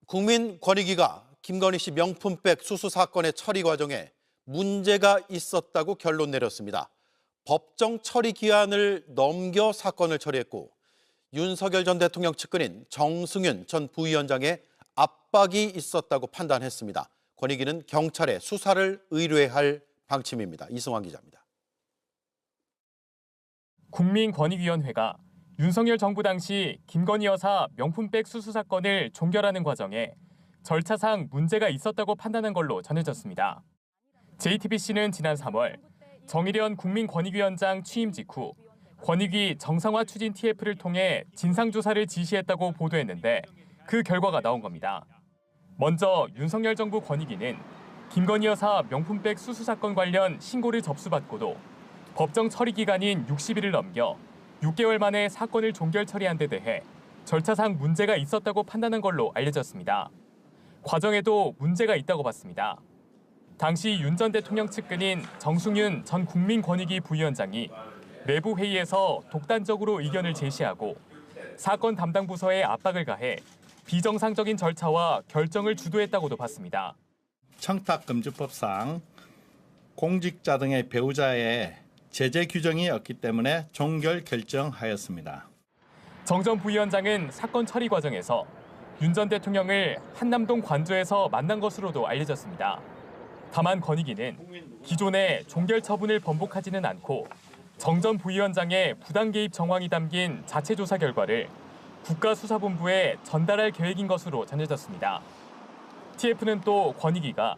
국민권익위가 김건희 씨 명품백 수수 사건의 처리 과정에 문제가 있었다고 결론 내렸습니다. 법정 처리 기한을 넘겨 사건을 처리했고 윤석열 전 대통령 측근인 정승윤 전 부위원장의 압박이 있었다고 판단했습니다. 권익위는 경찰에 수사를 의뢰할 방침입니다. 이승환 기자입니다. 국민권익위원회가 윤석열 정부 당시 김건희 여사 명품백 수수 사건을 종결하는 과정에 절차상 문제가 있었다고 판단한 걸로 전해졌습니다. JTBC는 지난 3월 정의련 국민권익위원장 취임 직후 권익위 정상화 추진 TF를 통해 진상조사를 지시했다고 보도했는데 그 결과가 나온 겁니다. 먼저 윤석열 정부 권익위는 김건희 여사 명품백 수수 사건 관련 신고를 접수받고도 법정 처리 기간인 60일을 넘겨 6개월 만에 사건을 종결 처리한 데 대해 절차상 문제가 있었다고 판단한 걸로 알려졌습니다. 과정에도 문제가 있다고 봤습니다. 당시 윤 전 대통령 측근인 정승윤 전 국민권익위 부위원장이 내부 회의에서 독단적으로 의견을 제시하고 사건 담당 부서에 압박을 가해 비정상적인 절차와 결정을 주도했다고도 봤습니다. 청탁금지법상 공직자 등의 배우자의 제재 규정이 없기 때문에 종결 결정하였습니다. 정 전 부위원장은 사건 처리 과정에서 윤 전 대통령을 한남동 관저에서 만난 것으로도 알려졌습니다. 다만 권익위는 기존의 종결 처분을 번복하지는 않고 정 전 부위원장의 부당 개입 정황이 담긴 자체 조사 결과를 국가수사본부에 전달할 계획인 것으로 전해졌습니다. TF는 또 권익위가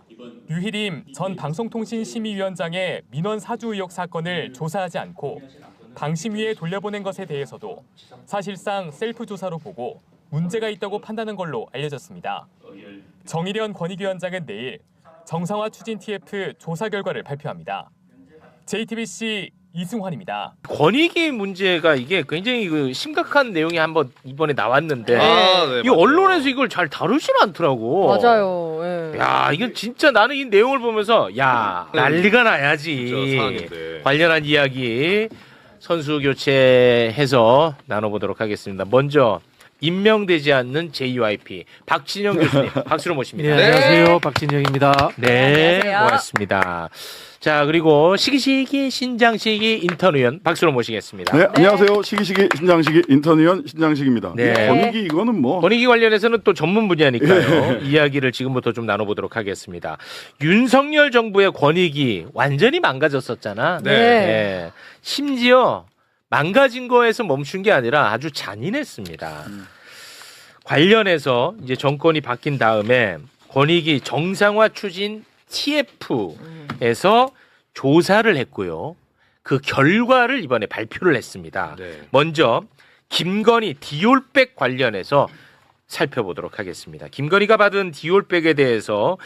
류희림 전 방송통신심의위원장의 민원 사주 의혹 사건을 조사하지 않고 방심위에 돌려보낸 것에 대해서도 사실상 셀프 조사로 보고 문제가 있다고 판단한 걸로 알려졌습니다. 정의련 권익위원장은 내일 정상화 추진 TF 조사 결과를 발표합니다. JTBC 이승환입니다. 권익위 문제가 이게 굉장히 심각한 내용이 한번 이번에 나왔는데 네, 이 언론에서 이걸 잘 다루진 않더라고. 맞아요. 예. 야, 이건 진짜 나는 이 내용을 보면서 야, 난리가 나야지. 관련한 이야기 선수 교체해서 나눠보도록 하겠습니다. 먼저 임명되지 않는 JYP 박진영 교수님 박수로 모십니다. 네, 안녕하세요. 박진영입니다. 네, 안녕하세요. 고맙습니다. 자, 그리고 시기시기 신장시기 인턴위원 박수로 모시겠습니다. 네, 안녕하세요. 시기시기 신장시기 인턴위원 신장식입니다. 네. 권익위 이거는 뭐 권익위 관련해서는 또 전문 분야니까요. 이야기를 지금부터 좀 나눠보도록 하겠습니다. 윤석열 정부의 권익위 완전히 망가졌었잖아. 네. 심지어 망가진 거에서 멈춘 게 아니라 아주 잔인했습니다. 관련해서 이제 정권이 바뀐 다음에 권익위 정상화 추진 TF에서 조사를 했고요. 그 결과를 이번에 발표를 했습니다. 네. 먼저 김건희 디올백 관련해서 살펴보도록 하겠습니다. 김건희가 받은 디올백에 대해서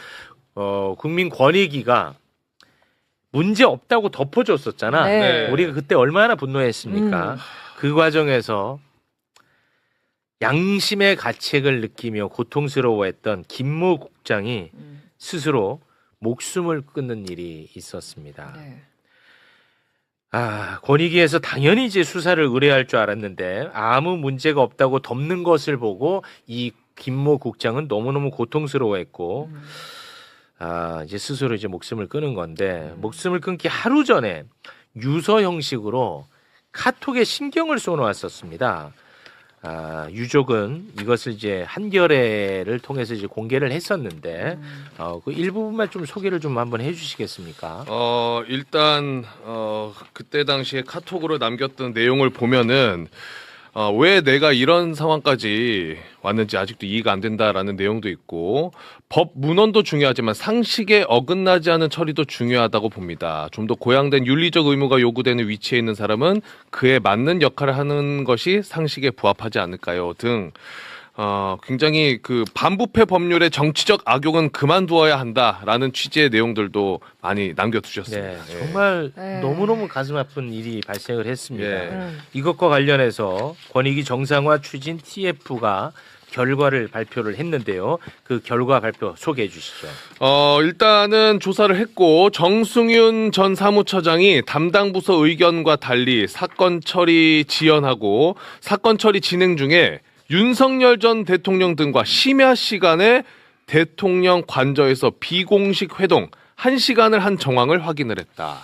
국민권익위가 문제 없다고 덮어줬었잖아. 네. 우리가 그때 얼마나 분노했습니까? 그 과정에서 양심의 가책을 느끼며 고통스러워했던 김모 국장이 스스로 목숨을 끊는 일이 있었습니다. 네. 권익위에서 당연히 이제 수사를 의뢰할 줄 알았는데 아무 문제가 없다고 덮는 것을 보고 이 김모 국장은 너무너무 고통스러워했고 이제 스스로 이제 목숨을 끊은 건데 목숨을 끊기 하루 전에 유서 형식으로 카톡에 신경을 써놓았었습니다. 유족은 이것을 이제 한겨레를 통해서 이제 공개를 했었는데 그 일부분만 좀 소개를 좀 한번 해주시겠습니까? 일단 그때 당시에 카톡으로 남겼던 내용을 보면은 왜 내가 이런 상황까지 왔는지 아직도 이해가 안 된다라는 내용도 있고 법 문헌도 중요하지만 상식에 어긋나지 않은 처리도 중요하다고 봅니다. 좀 더 고양된 윤리적 의무가 요구되는 위치에 있는 사람은 그에 맞는 역할을 하는 것이 상식에 부합하지 않을까요? 등 굉장히 그 반부패 법률의 정치적 악용은 그만두어야 한다라는 취지의 내용들도 많이 남겨두셨습니다. 네, 예. 정말 너무너무 가슴 아픈 일이 발생을 했습니다. 예. 이것과 관련해서 권익위 정상화 추진 TF가 결과를 발표를 했는데요. 그 결과 발표 소개해 주시죠. 일단은 조사를 했고 정승윤 전 사무처장이 담당 부서 의견과 달리 사건 처리 지연하고 사건 처리 진행 중에 윤석열 전 대통령 등과 심야 시간에 대통령 관저에서 비공식 회동 1시간을 한 정황을 확인을 했다.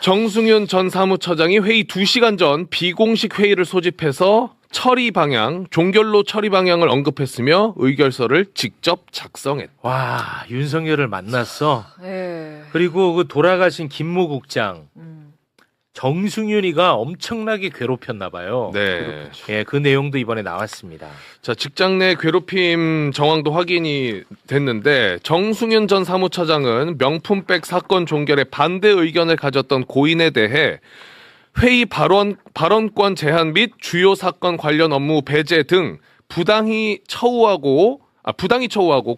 정승윤 전 사무처장이 회의 2시간 전 비공식 회의를 소집해서 처리 방향, 종결로 처리 방향을 언급했으며 의결서를 직접 작성했다. 와, 윤석열을 만났어. 예. 그리고 그 돌아가신 김모 국장 정승윤이가 엄청나게 괴롭혔나 봐요. 네. 예, 그 내용도 이번에 나왔습니다. 자, 직장 내 괴롭힘 정황도 확인이 됐는데 정승윤 전 사무처장은 명품백 사건 종결에 반대 의견을 가졌던 고인에 대해 회의 발언권 제한 및 주요 사건 관련 업무 배제 등 부당히 처우하고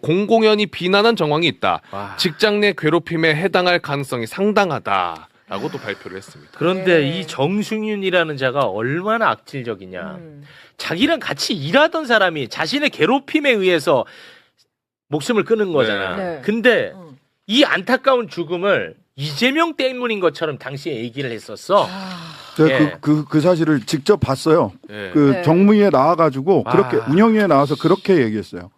공공연히 비난한 정황이 있다. 와. 직장 내 괴롭힘에 해당할 가능성이 상당하다라고 또 발표를 했습니다. 그런데 네. 이 정승윤이라는 자가 얼마나 악질적이냐. 자기랑 같이 일하던 사람이 자신의 괴롭힘에 의해서 목숨을 끊은 거잖아. 네. 근데 음. 이 안타까운 죽음을 이재명 때문인 것처럼 당시에 얘기를 했었어. 제가 예. 그 사실을 직접 봤어요. 네. 그 네. 정무위에 나와가지고 그렇게 아. 운영위에 나와서 그렇게 얘기했어요.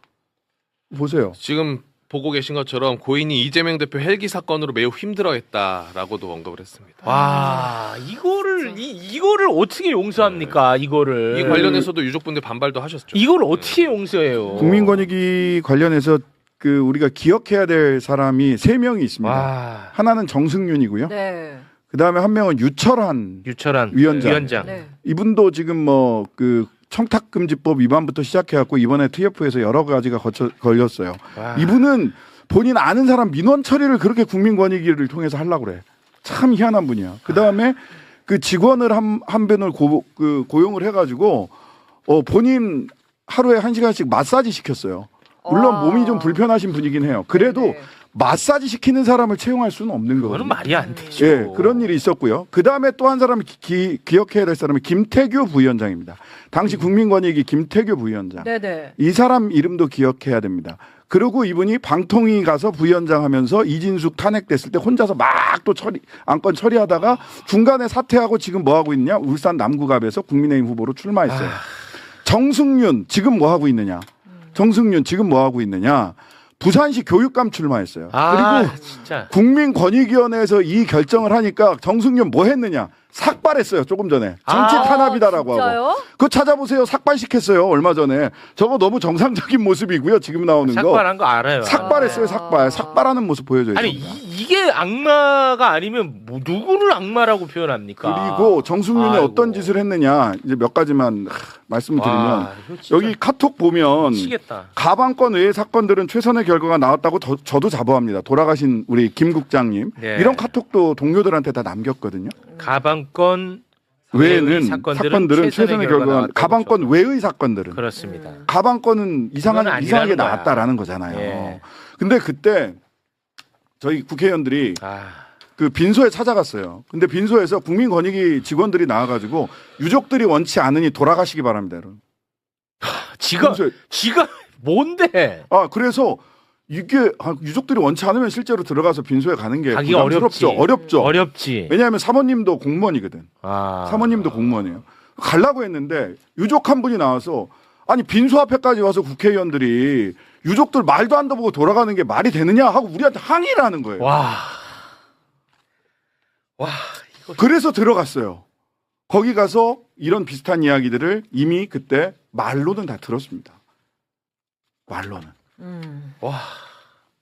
보세요. 지금 보고 계신 것처럼 고인이 이재명 대표 헬기 사건으로 매우 힘들어했다라고도 언급을 했습니다. 와, 이거를 어떻게 용서합니까? 이거를. 이 관련해서도 유족분들 반발도 하셨죠. 이걸 어떻게 용서해요? 국민권익위 관련해서 그 우리가 기억해야 될 사람이 3명이 있습니다. 와, 하나는 정승윤이고요. 네. 그다음에 한 명은 유철한 유철한 위원장. 네. 이분도 지금 뭐 그 청탁금지법 위반부터 시작해갖고 이번에 TF에서 여러 가지가 걸렸어요. 와. 이분은 본인 아는 사람 민원 처리를 그렇게 국민권익위를 통해서 하려고 그래. 참 희한한 분이야. 그 다음에 그 직원을 한 분을 고용을 해가지고 본인 하루에 1시간씩 마사지 시켰어요. 물론 와. 몸이 좀 불편하신 분이긴 해요. 그래도 네. 마사지 시키는 사람을 채용할 수는 없는 그거는 거거든요. 말이 안 되죠. 예, 그런 일이 있었고요. 그 다음에 또 한 사람이 기억해야 될 사람이 김태규 부위원장입니다. 당시 국민권익위 김태규 부위원장. 네네. 이 사람 이름도 기억해야 됩니다. 그리고 이분이 방통위 가서 부위원장 하면서 이진숙 탄핵됐을 때 혼자서 막 또 안건 처리하다가 중간에 사퇴하고 지금 뭐 하고 있냐? 울산 남구갑에서 국민의힘 후보로 출마했어요. 정승윤 지금 뭐 하고 있느냐? 정승윤 지금 뭐 하고 있느냐? 부산시 교육감 출마했어요. 그리고 진짜. 국민권익위원회에서 이 결정을 하니까 정승윤 뭐 했느냐? 삭발했어요. 조금 전에. 정치 탄압이다라고 하고. 진짜요? 그거 찾아보세요. 삭발시켰어요. 얼마 전에. 저거 너무 정상적인 모습이고요. 지금 나오는 거. 삭발한 거 알아요. 삭발했어요. 삭발. 삭발하는 모습 보여줘요. 아니 이게 악마가 아니면 뭐 누구를 악마라고 표현합니까? 그리고 정승윤이 아이고. 어떤 짓을 했느냐. 이제 몇 가지만 말씀을 드리면 와, 이거 진짜 여기 카톡 보면 미치겠다. 가방권 외의 사건들은 최선의 결과가 나왔다고 저도 자부합니다. 돌아가신 우리 김 국장님. 네. 이런 카톡도 동료들한테 다 남겼거든요. 가방권 외에는 사건들은 최선의 결과가 나왔다고 가방권 저- 외의 사건들은 그렇습니다. 가방권은 그건 아니라는 이상하게 거야. 나왔다라는 거잖아요. 예. 근데 그때 저희 국회의원들이 그 빈소에 찾아갔어요. 근데 빈소에서 국민권익위 직원들이 나와가지고 유족들이 원치 않으니 돌아가시기 바랍니다. 여러분. 지가 뭔데? 그래서 이게 유족들이 원치 않으면 실제로 들어가서 빈소에 가는 게 가기가 부담스럽죠. 어렵죠. 어렵지. 왜냐하면 사모님도 공무원이거든. 사모님도 공무원이에요. 가려고 했는데 유족 한 분이 나와서 아니 빈소 앞에까지 와서 국회의원들이 유족들 말도 안 듣고 돌아가는 게 말이 되느냐 하고 우리한테 항의를 하는 거예요. 와. 그래서 들어갔어요. 거기 가서 이런 비슷한 이야기들을 이미 그때 말로는 다 들었습니다. 말로는. 와.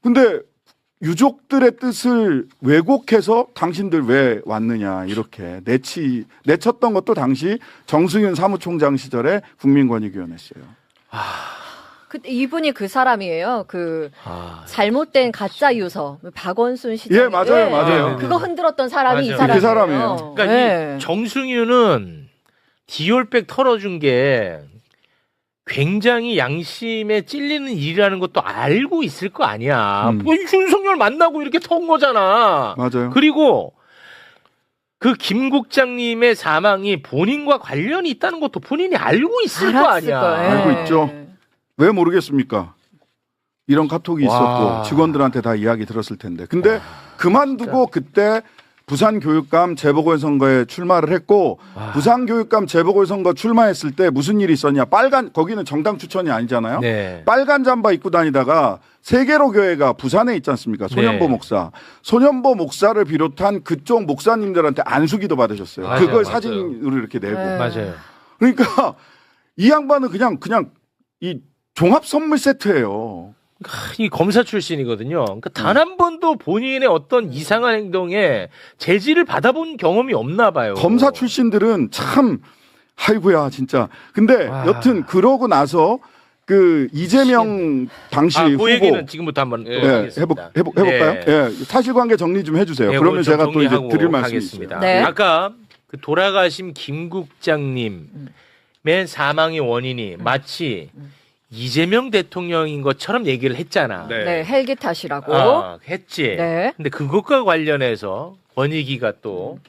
근데 유족들의 뜻을 왜곡해서 당신들 왜 왔느냐 이렇게 내쳤던 것도 당시 정승윤 사무총장 시절에 국민권익위원회였어요. 이분이 그 사람이에요. 잘못된 가짜 유서 박원순 시절. 예, 맞아요. 그거 흔들었던 사람이 맞아요. 이 사람이에요. 그 사람이에요. 그러니까 네. 이 정승윤은 디올백 털어준 게 굉장히 양심에 찔리는 일이라는 것도 알고 있을 거 아니야. 뭐 윤석열 만나고 이렇게 턴 거잖아. 맞아요. 그리고 그 김 국장님의 사망이 본인과 관련이 있다는 것도 본인이 알고 있을 거 알았을 아니야. 거예요. 알고 있죠. 왜 모르겠습니까? 이런 카톡이 있었고 와. 직원들한테 다 이야기 들었을 텐데. 근데 그만두고 그때 부산교육감 재보궐선거에 출마를 했고 부산교육감 재보궐선거 출마했을 때 무슨 일이 있었냐. 거기는 정당 추천이 아니잖아요. 네. 빨간 잠바 입고 다니다가 세계로 교회가 부산에 있지 않습니까? 소년보 네. 목사. 소년보 목사를 비롯한 그쪽 목사님들한테 안수기도 받으셨어요. 맞아요, 그걸 맞아요. 사진으로 이렇게 내고. 네. 맞아요. 그러니까 이 양반은 그냥 이 종합 선물 세트예요. 이 검사 출신이거든요. 그러니까 단 한 번도 본인의 어떤 이상한 행동에 제지를 받아본 경험이 없나 봐요. 검사 출신들은 참 아이고야 진짜. 근데 와. 여튼 그러고 나서 그 이재명 당시 그 후보 얘기는 지금부터 한번 예, 또 예, 하겠습니다. 해볼까요? 네. 예, 사실관계 정리 좀 해주세요. 네, 그러면 그걸 좀 제가 또 이제 정리하고 드릴 말씀이 가겠습니다. 있어요. 네. 아까 그 돌아가신 김 국장님의 사망의 원인이 마치 이재명 대통령인 것처럼 얘기를 했잖아. 네. 네, 헬기 탓이라고. 했지. 네. 근데 그것과 관련해서 권익위가 또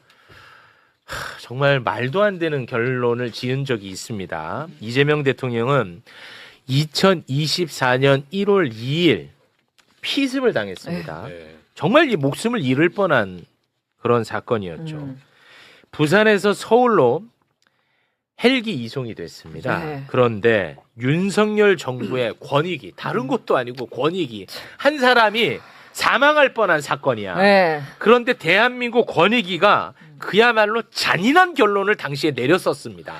정말 말도 안 되는 결론을 지은 적이 있습니다. 이재명 대통령은 2024년 1월 2일 피습을 당했습니다. 네. 정말 이 목숨을 잃을 뻔한 그런 사건이었죠. 부산에서 서울로 헬기 이송이 됐습니다. 네. 그런데 윤석열 정부의 권익위, 다른 것도 아니고 권익위 한 사람이 사망할 뻔한 사건이야. 네. 그런데 대한민국 권익위가 그야말로 잔인한 결론을 당시에 내렸었습니다.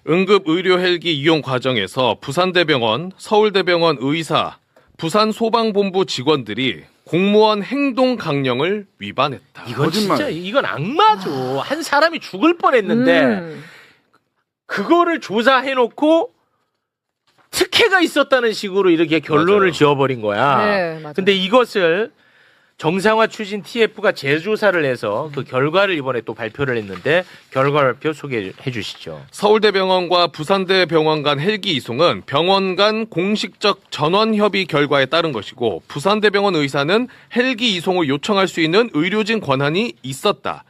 응급 의료 헬기 이용 과정에서 부산대병원, 서울대병원 의사, 부산소방본부 직원들이 공무원 행동 강령을 위반했다. 이건 거짓말. 진짜 이건 악마죠. 한 사람이 죽을 뻔했는데 그거를 조사해놓고 특혜가 있었다는 식으로 이렇게 결론을 맞아요. 지어버린 거야. 네, 맞아요. 근데 이것을 정상화 추진 TF가 재조사를 해서 그 결과를 이번에 또 발표를 했는데 결과 발표 소개해 주시죠. 서울대병원과 부산대병원 간 헬기 이송은 병원 간 공식적 전원 협의 결과에 따른 것이고 부산대병원 의사는 헬기 이송을 요청할 수 있는 의료진 권한이 있었다.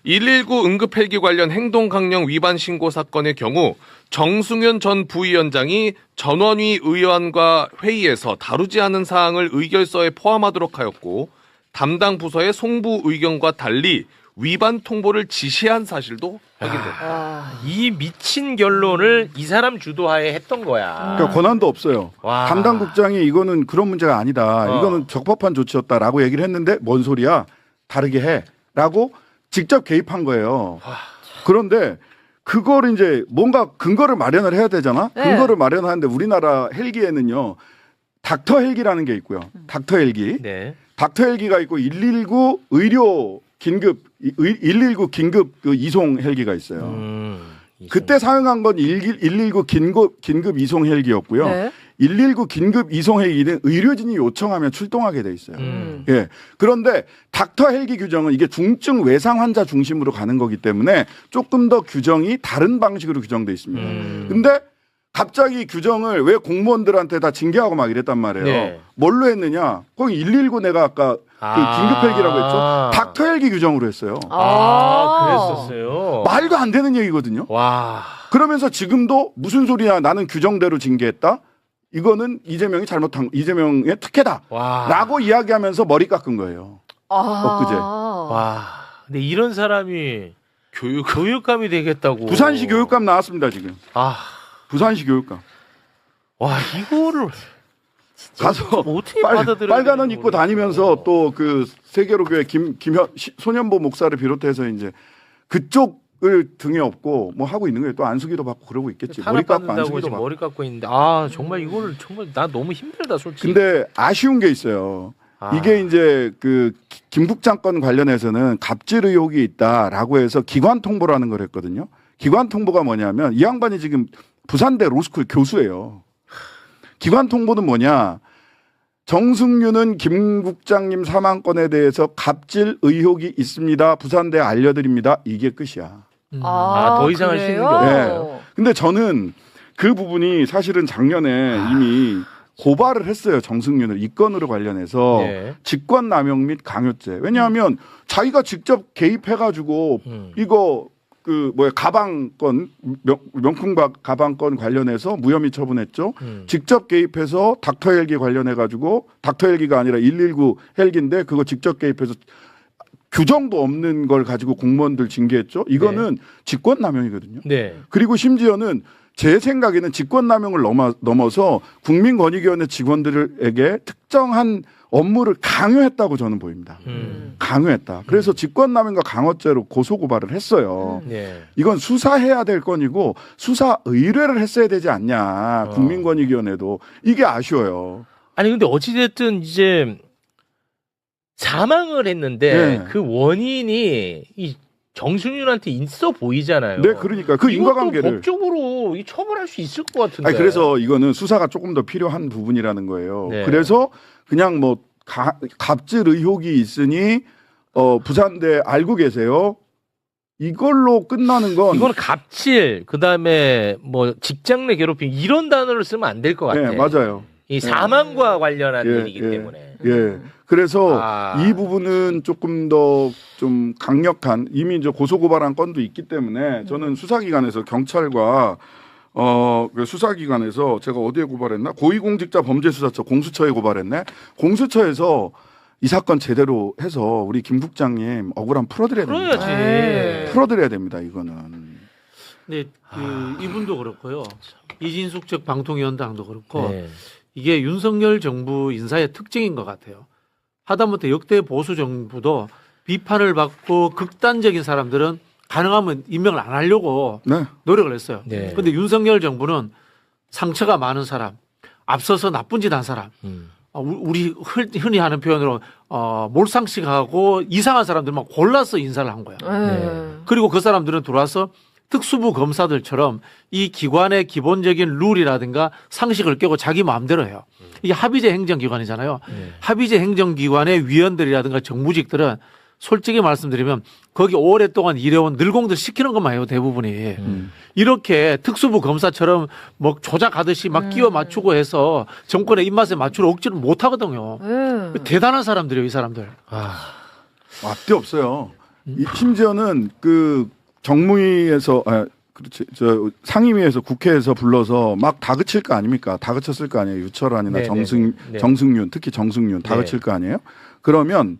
119 응급 헬기 관련 행동 강령 위반 신고 사건의 경우 정승윤 전 부위원장이 전원위 의원과 회의에서 다루지 않은 사항을 의결서에 포함하도록 하였고 담당 부서의 송부 의견과 달리 위반 통보를 지시한 사실도 확인됐다. 이 미친 결론을 이 사람 주도하에 했던 거야. 그러니까 권한도 없어요. 와. 담당 국장이 이거는 그런 문제가 아니다. 이거는 적법한 조치였다라고 얘기를 했는데 뭔 소리야? 다르게 해라고 직접 개입한 거예요. 그런데 그걸 이제 뭔가 근거를 마련을 해야 되잖아. 네. 근거를 마련하는데 우리나라 헬기에는요. 닥터 헬기라는 게 있고요. 닥터 헬기. 네. 닥터 헬기가 있고 119 의료 긴급 119 긴급 그 이송 헬기가 있어요. 그때 사용한 건 119 긴급 이송 헬기였고요. 네. 119 긴급 이송 헬기는 의료진이 요청하면 출동하게 돼 있어요. 예. 그런데 닥터 헬기 규정은 이게 중증 외상 환자 중심으로 가는 거기 때문에 조금 더 규정이 다른 방식으로 규정돼 있습니다. 근데 갑자기 규정을 왜 공무원들한테 다 징계하고 막 이랬단 말이에요. 네. 뭘로 했느냐? 거기 119 내가 아까 그 긴급 헬기라고 했죠. 닥터 헬기 규정으로 했어요. 그랬었어요. 말도 안 되는 얘기거든요. 와. 그러면서 지금도 무슨 소리야? 나는 규정대로 징계했다. 이거는 이재명의 특혜다. 와. 라고 이야기하면서 머리 깎은 거예요. 엊그제. 와. 근데 이런 사람이 교육 교육감이 되겠다고. 부산시 교육감 나왔습니다, 지금. 부산시 교육감. 와, 이거를 가서 어떻게 받아들여야 빨간 옷 되는지 입고 다니면서 또 그 세계로 교회 소년보 목사를 비롯해서 이제 그쪽을 등에 업고 뭐 하고 있는 거예요. 또 안수기도 받고 그러고 있겠지. 머리 깎고 탄압받는다고 안수기도 지금 받고. 머리 깎고 있는데 정말 이거를 정말 나 너무 힘들다 솔직히. 근데 아쉬운 게 있어요. 이게 이제 그 김국장 건 관련해서는 갑질 의혹이 있다라고 해서 기관 통보라는 걸 했거든요. 기관 통보가 뭐냐면 이 양반이 지금 부산대 로스쿨 교수예요. 기관 통보는 뭐냐? 정승윤은 김 국장님 사망건에 대해서 갑질 의혹이 있습니다. 부산대에 알려드립니다. 이게 끝이야. 더 이상 할 수 있는 게 그래요? 근데 저는 그 부분이 사실은 작년에 이미 고발을 했어요. 정승윤을 이 건으로 관련해서 네. 직권남용 및 강요죄. 왜냐하면 자기가 직접 개입해가지고 이거 그 가방건 명품 가방건 관련해서 무혐의 처분했죠. 직접 개입해서 닥터 헬기 관련해가지고 닥터 헬기가 아니라 119 헬기인데 그거 직접 개입해서 규정도 없는 걸 가지고 공무원들 징계했죠. 이거는 직권남용이거든요. 네. 그리고 심지어는 제 생각에는 직권남용을 넘어서 국민권익위원회 직원들에게 특정한 업무를 강요했다고 저는 보입니다. 강요했다. 그래서 직권남용과 강요죄로 고소고발을 했어요. 네. 이건 수사해야 될 건이고 수사 의뢰를 했어야 되지 않냐. 국민권익위원회도. 이게 아쉬워요. 아니 근데 어찌됐든 이제 사망을 했는데 네. 그 원인이 이 정승윤한테 있어 보이잖아요. 네, 그러니까 그 이것도 인과관계를. 법적으로 이 처벌할 수 있을 것 같은데. 아니, 그래서 이거는 수사가 조금 더 필요한 부분이라는 거예요. 네. 그래서 그냥 뭐 갑질 의혹이 있으니 부산대 알고 계세요? 이걸로 끝나는 건 이거는 갑질 그다음에 뭐 직장 내 괴롭힘 이런 단어를 쓰면 안 될 것 같아. 네, 맞아요. 이 사망과 관련한 예, 일이기 예. 때문에. 예. 그래서 아. 이 부분은 조금 더 좀 강력한 이미 이제 고소고발한 건도 있기 때문에 저는 수사기관에서 경찰과 그 수사기관에서 제가 어디에 고발했나? 고위공직자 범죄수사처 공수처에 고발했네. 공수처에서 이 사건 제대로 해서 우리 김 국장님 억울함 풀어드려야 됩니다. 풀어야지. 풀어드려야 됩니다. 이거는. 근데 이분도 그렇고요. 이진숙 즉 방통위원장도 그렇고 네. 이게 윤석열 정부 인사의 특징인 것 같아요. 하다못해 역대 보수 정부도 비판을 받고 극단적인 사람들은 가능하면 임명을 안 하려고 네. 노력을 했어요. 네. 그런데 윤석열 정부는 상처가 많은 사람, 앞서서 나쁜 짓 한 사람, 우리 흔히 하는 표현으로 몰상식하고 이상한 사람들만 골라서 인사를 한 거야. 네. 그리고 그 사람들은 들어와서 특수부 검사들처럼 이 기관의 기본적인 룰이라든가 상식을 깨고 자기 마음대로 해요. 이게 합의제 행정기관이잖아요. 합의제 행정기관의 위원들이라든가 정무직들은 솔직히 말씀드리면 거기 오랫동안 일해온 늙공들 시키는 것만 해요, 대부분이. 이렇게 특수부 검사처럼 뭐 조작하듯이 막 끼워 맞추고 해서 정권의 입맛에 맞추려 억지를 못 하거든요. 대단한 사람들이에요, 이 사람들. 앞뒤 없어요. 심지어는 그 정무위에서 그렇지 저 상임위에서 국회에서 불러서 막 다그칠 거 아닙니까? 다그쳤을 거 아니에요. 유철환이나 네, 정승윤 특히 정승윤 다그칠 거 아니에요? 그러면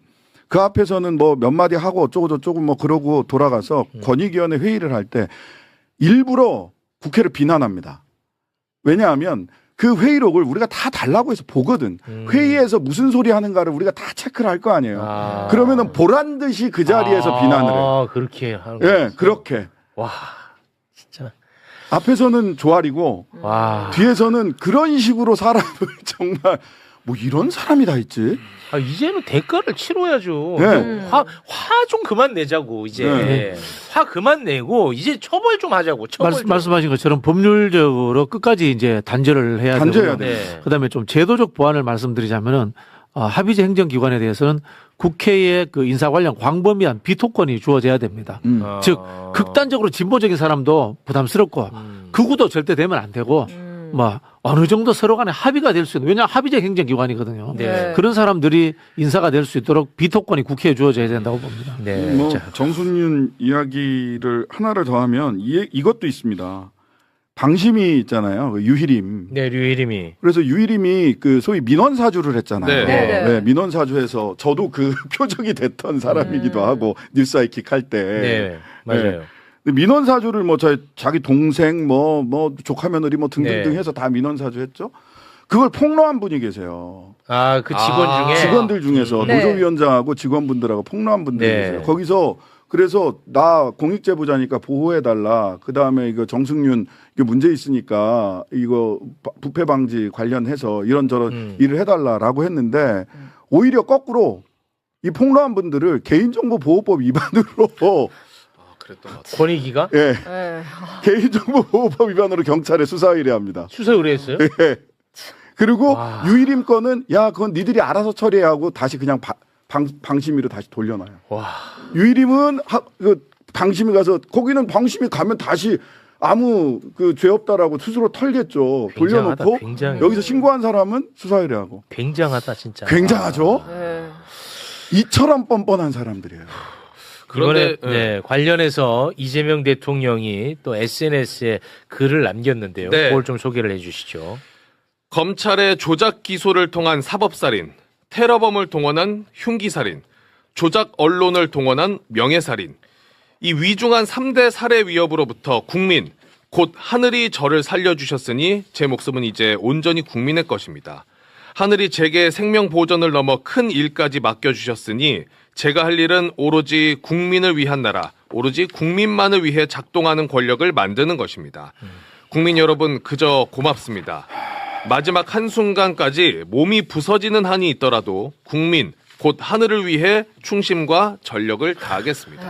그 앞에서는 뭐 몇 마디 하고 어쩌고 저쩌고 뭐 그러고 돌아가서 권익위원회 회의를 할 때 일부러 국회를 비난합니다. 왜냐하면 그 회의록을 우리가 다 달라고 해서 보거든. 회의에서 무슨 소리 하는가를 우리가 다 체크를 할 거 아니에요. 그러면은 보란 듯이 그 자리에서 비난을 해요. 그렇게 하는 예, 그렇게. 와, 진짜. 앞에서는 조아리고 와. 뒤에서는 그런 식으로 사람을 정말 뭐 이런 사람이 다 있지. 이제는 대가를 치러야죠. 네. 화 좀 그만 내자고 이제. 네. 화 그만 내고 이제 처벌 좀 하자고. 처벌 좀. 말씀하신 것처럼 법률적으로 끝까지 이제 단죄를 해야 단죄해야 되고, 네. 그다음에 좀 제도적 보완을 말씀드리자면은 합의제 행정기관에 대해서는 국회의 그 인사 관련 광범위한 비토권이 주어져야 됩니다. 즉 극단적으로 진보적인 사람도 부담스럽고 극우도 절대 되면 안 되고 뭐 어느 정도 서로 간에 합의가 될 수 있는, 왜냐하면 합의제 행정기관이거든요. 네. 그런 사람들이 인사가 될 수 있도록 비토권이 국회에 주어져야 된다고 봅니다. 네. 뭐 자, 정순윤 이야기를 하나를 더하면 이것도 있습니다. 방심이 있잖아요. 그 유희림. 네, 류일임이. 그래서 유희림이 그 소위 민원 사주를 했잖아요. 네. 민원 사주에서 저도 그 표적이 됐던 사람이기도 하고 뉴스아이킥 할 때. 네, 맞아요. 근데 민원 사주를 뭐 자기 동생 뭐 조카 며느리 뭐 등등등 네. 해서 다 민원 사주했죠. 그걸 폭로한 분이 계세요. 그 직원 중에 직원들 중에서 네. 노조위원장하고 직원분들하고 폭로한 분들이 네. 계세요. 거기서 그래서 나 공익제보자니까 보호해달라. 그 다음에 이거 정승윤 이게 문제 있으니까 이거 부패 방지 관련해서 이런저런 일을 해달라라고 했는데 오히려 거꾸로 이 폭로한 분들을 개인정보보호법 위반으로 그랬던 것 같아요. 권익위가 예 네. 개인정보보호법 위반으로 경찰에 수사 의뢰합니다. 수사 의뢰했어요. 예. 그리고 와. 유일임 거는 야 그건 니들이 알아서 처리해 하고 다시 그냥 방심위로 다시 돌려놔요. 와. 유일임은 방심위 가서 거기는 방심위 가면 다시 아무 그 죄 없다라고 스스로 털겠죠. 굉장하다, 돌려놓고 굉장해. 여기서 신고한 사람은 수사 의뢰하고. 굉장하다 진짜. 굉장하죠. 네. 이처럼 뻔뻔한 사람들이에요. 이번에 그런데 네, 관련해서 이재명 대통령이 또 SNS에 글을 남겼는데요. 네. 그걸 좀 소개를 해주시죠. 검찰의 조작 기소를 통한 사법살인, 테러범을 동원한 흉기살인, 조작 언론을 동원한 명예살인, 이 위중한 3대 살해 위협으로부터 국민, 곧 하늘이 저를 살려주셨으니 제 목숨은 이제 온전히 국민의 것입니다. 하늘이 제게 생명 보전을 넘어 큰 일까지 맡겨주셨으니 제가 할 일은 오로지 국민을 위한 나라, 오로지 국민만을 위해 작동하는 권력을 만드는 것입니다. 국민 여러분 그저 고맙습니다. 마지막 한순간까지 몸이 부서지는 한이 있더라도 국민, 곧 하늘을 위해 충심과 전력을 다하겠습니다.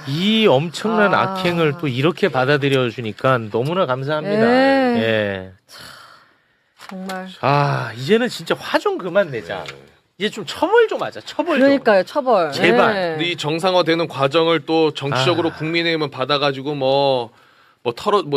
이 엄청난 악행을 또 이렇게 받아들여 주니까 너무나 감사합니다. 네. 예. 정말. 이제는 진짜 화 좀 그만 내자. 이제 좀 처벌 좀 하자. 처벌 좀. 그러니까요, 처벌. 제발. 네. 근데 이 정상화되는 과정을 또 정치적으로 국민의힘은 받아가지고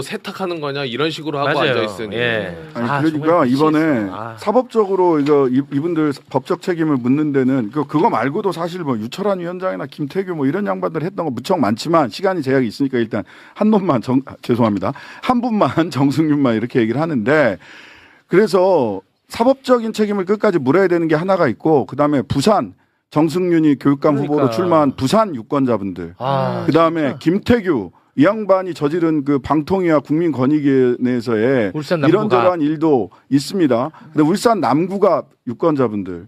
세탁하는 거냐 이런 식으로 하고 맞아요. 앉아 있으니. 예. 아니, 그러니까 정말 이번에 미치겠어. 사법적으로 이분들 법적 책임을 묻는 데는 그거 말고도 사실 뭐 유철한 위원장이나 김태규 뭐 이런 양반들 했던 거 무척 많지만 시간이 제약이 있으니까 일단 한 분만 죄송합니다. 한 분만 정승윤만 이렇게 얘기를 하는데 그래서 사법적인 책임을 끝까지 물어야 되는 게 하나가 있고 그다음에 부산 정승윤이 교육감 후보로 출마한 부산 유권자분들 그다음에 진짜. 김태규 이 양반이 저지른 그 방통위와 국민권익위에 내에서의 울산 남구가. 이런저런 일도 있습니다. 근데 울산 남구가 유권자분들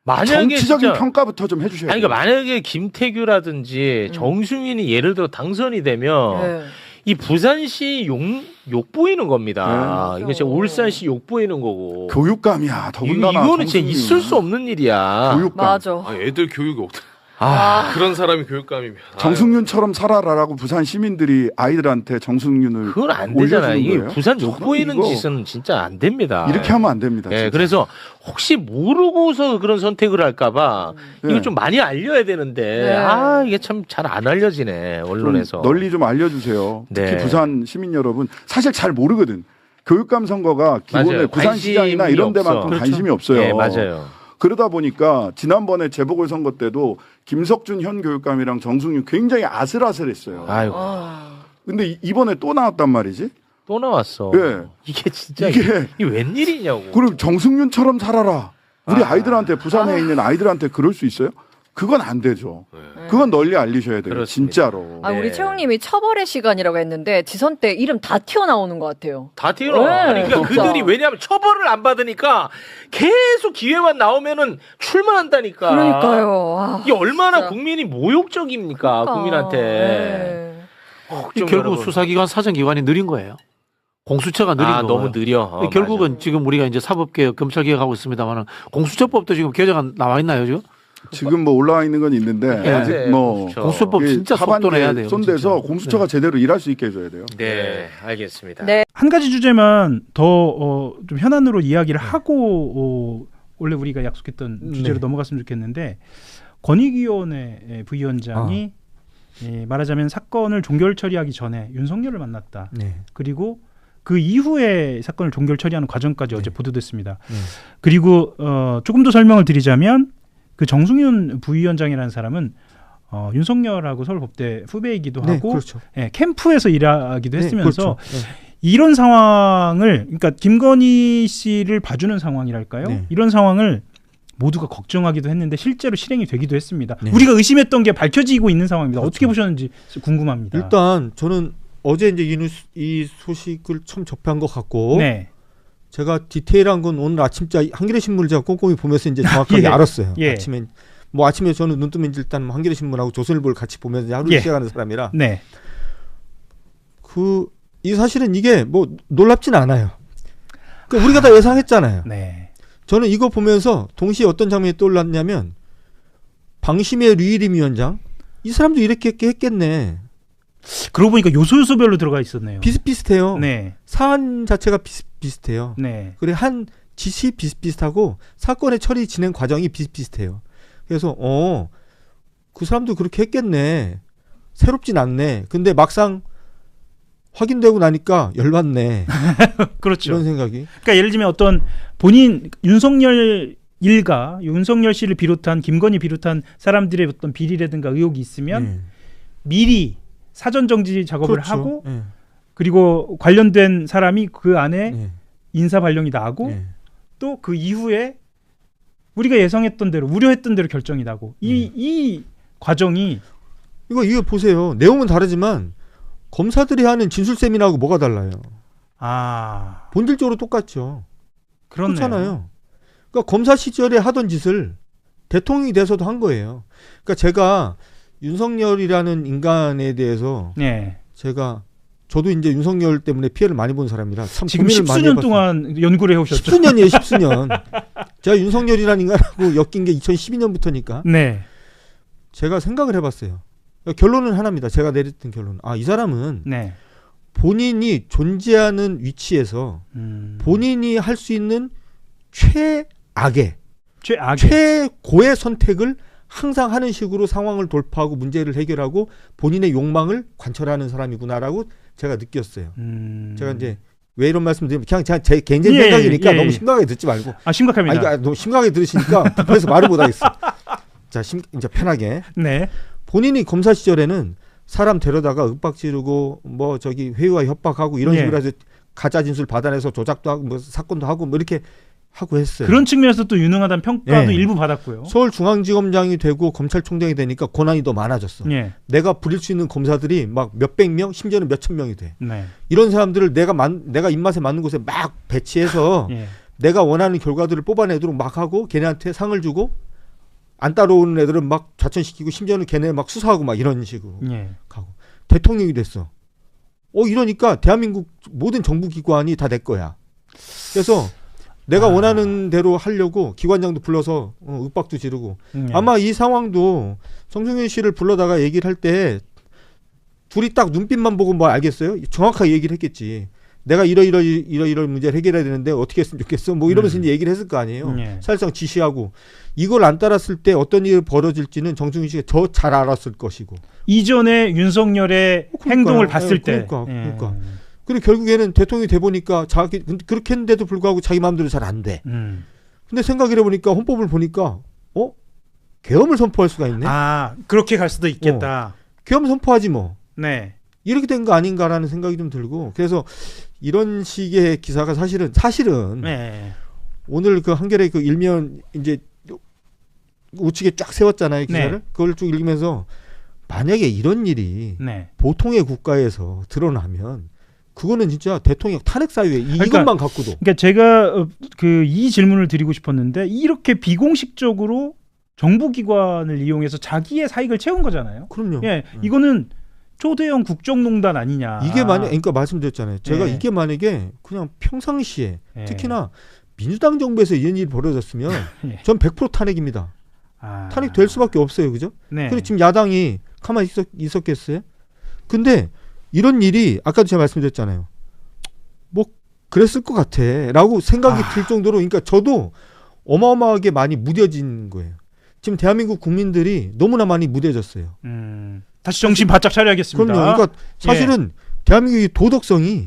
만약에 정치적인 진짜, 평가부터 좀 해주셔야 돼요. 그러니까 만약에 김태규라든지 정승윤이 예를 들어 당선이 되면 네. 이 부산시 욕 보이는 겁니다. 네. 이거 진짜 울산시 욕 보이는 거고. 교육감이야. 더군다나 이거는 진짜 정승윤. 있을 수 없는 일이야. 교육감. 맞아. 애들 교육이 없다. 아, 그런 사람이 교육감이면. 정승윤처럼 살아라라고 부산 시민들이 아이들한테 정승윤을 그건 안 되잖아요. 올려주는 이게 거예요? 부산 욕 저는 보이는 이거 짓은 진짜 안 됩니다. 이렇게 하면 안 됩니다. 예, 진짜. 그래서 혹시 모르고서 그런 선택을 할까봐 이거 네. 좀 많이 알려야 되는데 네. 이게 참 잘 안 알려지네 언론에서. 좀 널리 좀 알려주세요. 특히 네. 부산 시민 여러분 사실 잘 모르거든. 교육감 선거가 기본에 맞아요. 부산시장이나 관심이 이런 데만큼 없어. 관심이 없어요. 네, 맞아요. 그러다 보니까 지난번에 재보궐선거 때도 김석준 현 교육감이랑 정승윤 굉장히 아슬아슬했어요. 아이고 근데 이번에 또 나왔단 말이지. 또 나왔어. 예. 이게 진짜 이게 이게 웬일이냐고. 그럼 정승윤처럼 살아라. 우리 아이들한테 부산에 있는 아이들한테 그럴 수 있어요? 그건 안 되죠. 그건 널리 알리셔야 돼요. 그렇습니다. 진짜로. 아, 우리 네. 최영님이 처벌의 시간이라고 했는데 지선 때 이름 다 튀어나오는 것 같아요. 다 튀어나와. 네, 그러니까 진짜. 그들이 왜냐하면 처벌을 안 받으니까 계속 기회만 나오면은 출마한다니까. 그러니까요. 아, 이게 얼마나 진짜. 국민이 모욕적입니까 국민한테. 네. 걱정 결국 여러분. 수사기관 사정기관이 느린 거예요. 공수처가 느린 거예요. 너무 느려. 결국은 맞아. 지금 우리가 이제 사법개혁, 검찰개혁하고 있습니다만 공수처법도 지금 개정안 나와 있나요 지금? 지금 뭐 올라와 있는 건 있는데 네. 아직 뭐 그렇죠. 공수처법 진짜 속도 내야 돼요. 손대서 진짜. 공수처가 제대로 일할 수 있게 해줘야 돼요. 네, 알겠습니다. 네. 한 가지 주제만 더 좀 현안으로 이야기를 하고 원래 우리가 약속했던 주제로 네. 넘어갔으면 좋겠는데 권익위원회 부위원장이 말하자면 사건을 종결 처리하기 전에 윤석열을 만났다. 네. 그리고 그 이후에 사건을 종결 처리하는 과정까지 네. 어제 보도됐습니다. 네. 그리고 조금 더 설명을 드리자면 그 정승윤 부위원장이라는 사람은 윤석열하고 서울법대 후배이기도 네, 하고 그렇죠. 캠프에서 일하기도 네, 했으면서 그렇죠. 네. 이런 상황을 그러니까 김건희 씨를 봐주는 상황이랄까요? 네. 이런 상황을 모두가 걱정하기도 했는데 실제로 실행이 되기도 했습니다. 네. 우리가 의심했던 게 밝혀지고 있는 상황입니다. 그렇죠. 어떻게 보셨는지 궁금합니다. 일단 저는 어제 이제 이 소식을 처음 접한 것 같고 네. 제가 디테일한 건 오늘 아침자 한겨레 신문을 제가 꼼꼼히 보면서 이제 정확하게 예. 알았어요. 예. 아침에 저는 눈 뜨면 일단 한겨레 신문하고 조선일보를 같이 보면서 하루를 예. 시작하는 사람이라 네. 이 사실은 이게 뭐 놀랍진 않아요. 그러니까 우리가 다 예상했잖아요. 네. 저는 이거 보면서 동시에 어떤 장면이 떠올랐냐면 방심의 류일임 위원장 이 사람도 이렇게 했겠네. 그러고 보니까 요소별로 들어가 있었네요. 비슷비슷해요. 네. 사안 자체가 비슷해요. 네. 그래 한 짓이 비슷비슷하고 사건의 처리 진행 과정이 비슷비슷해요. 그래서 그 사람도 그렇게 했겠네. 새롭진 않네. 근데 막상 확인되고 나니까 열받네. 그렇죠. 이런 생각이. 그러니까 예를 들면 어떤 본인 윤석열 일가 윤석열 씨를 비롯한 김건희 비롯한 사람들의 어떤 비리라든가 의혹이 있으면 미리 사전 정지 작업을 그렇죠. 하고 네. 그리고 관련된 사람이 그 안에 네. 인사 발령이 나고 네. 또 그 이후에 우리가 예상했던 대로 우려했던 대로 결정이 나고 이 과정이 이거 보세요. 내용은 다르지만 검사들이 하는 진술 세미나하고 뭐가 달라요? 본질적으로 똑같죠. 그렇네요. 그렇잖아요. 그러니까 검사 시절에 하던 짓을 대통령이 돼서도 한 거예요. 그러니까 제가 윤석열이라는 인간에 대해서 네. 저도 이제 윤석열 때문에 피해를 많이 본 사람이라 참 지금 고민을 많이 10수년 해봤어요. 동안 연구를 해오셨죠. 10수년이에요, 10수년. 제가 윤석열이라는 인간하고 엮인 게 2012년부터니까. 네. 제가 생각을 해봤어요. 결론은 하나입니다. 제가 내렸던 결론은. 이 사람은 네. 본인이 존재하는 위치에서 본인이 할 수 있는 최고의 선택을 항상 하는 식으로 상황을 돌파하고 문제를 해결하고 본인의 욕망을 관철하는 사람이구나라고 제가 느꼈어요. 제가 이제 왜 이런 말씀 드리면 그냥 제 개인적인 생각이니까 너무 심각하게 듣지 말고. 심각합니다. 너무 심각하게 들으시니까 불편해서 말을 못하겠어. 자, 이제 편하게. 네. 본인이 검사 시절에는 사람 데려다가 윽박 지르고 뭐 회유와 협박하고 이런 식으로 해서 가짜 진술 받아내서 조작도 하고 뭐 사건도 하고 뭐 이렇게 하고 했어요. 그런 측면에서 또 유능하다는 평가도 일부 받았고요. 서울중앙지검장이 되고 검찰총장이 되니까 권한이 더 많아졌어. 내가 부릴 수 있는 검사들이 막 몇백 명, 심지어는 몇천 명이 돼. 이런 사람들을 내가 입맛에 맞는 곳에 막 배치해서 내가 원하는 결과들을 뽑아내도록 막 하고 걔네한테 상을 주고 안 따라오는 애들은 막 좌천시키고 심지어는 걔네 막 수사하고 막 이런 식으로 가고 대통령이 됐어. 이러니까 대한민국 모든 정부기관이 다 내 거야. 그래서 내가 원하는 대로 하려고 기관장도 불러서 윽박도 지르고 아마 이 상황도 정승현 씨를 불러다가 얘기를 할 때 둘이 딱 눈빛만 보고 뭐 알겠어요? 정확하게 얘기를 했겠지. 내가 이런 문제를 해결해야 되는데 어떻게 했으면 좋겠어? 뭐 이러면서 이제 얘기를 했을 거 아니에요. 사실상 지시하고 이걸 안 따랐을 때 어떤 일이 벌어질지는 정승윤 씨가 더 잘 알았을 것이고. 이전에 윤석열의 행동을 봤을 때. 그러니까. 그리고 결국에는 대통령이 돼 보니까 그렇게 했는데도 불구하고 자기 마음대로 잘 안 돼. 근데 생각을 해보니까 헌법을 보니까 계엄을 선포할 수가 있네. 그렇게 갈 수도 있겠다. 계엄 선포하지 뭐. 네. 이렇게 된 거 아닌가라는 생각이 좀 들고 그래서 이런 식의 기사가 사실은 오늘 그 한겨레 그 일면 이제 우측에 쫙 세웠잖아요 기사를. 그걸 쭉 읽으면서 만약에 이런 일이 보통의 국가에서 드러나면 그거는 진짜 대통령 탄핵 사유에 이것만 갖고도. 그러니까 제가 이 질문을 드리고 싶었는데 이렇게 비공식적으로 정부기관을 이용해서 자기의 사익을 채운 거잖아요. 그럼요. 이거는 초대형 국정농단 아니냐. 이게 그러니까 말씀드렸잖아요. 제가 이게 만약에 그냥 평상시에 특히나 민주당 정부에서 이런 일이 벌어졌으면 전 100% 탄핵입니다. 탄핵될 수밖에 없어요. 그죠? 그리고 지금 야당이 가만히 있었겠어요? 근데 이런 일이 아까도 제가 말씀드렸잖아요. 뭐 그랬을 것 같아 라고 생각이 들 정도로 그러니까 저도 어마어마하게 많이 무뎌진 거예요. 지금 대한민국 국민들이 너무나 많이 무뎌졌어요. 다시 정신 바짝 차려야겠습니다. 그럼요. 그러니까 사실은 대한민국의 도덕성이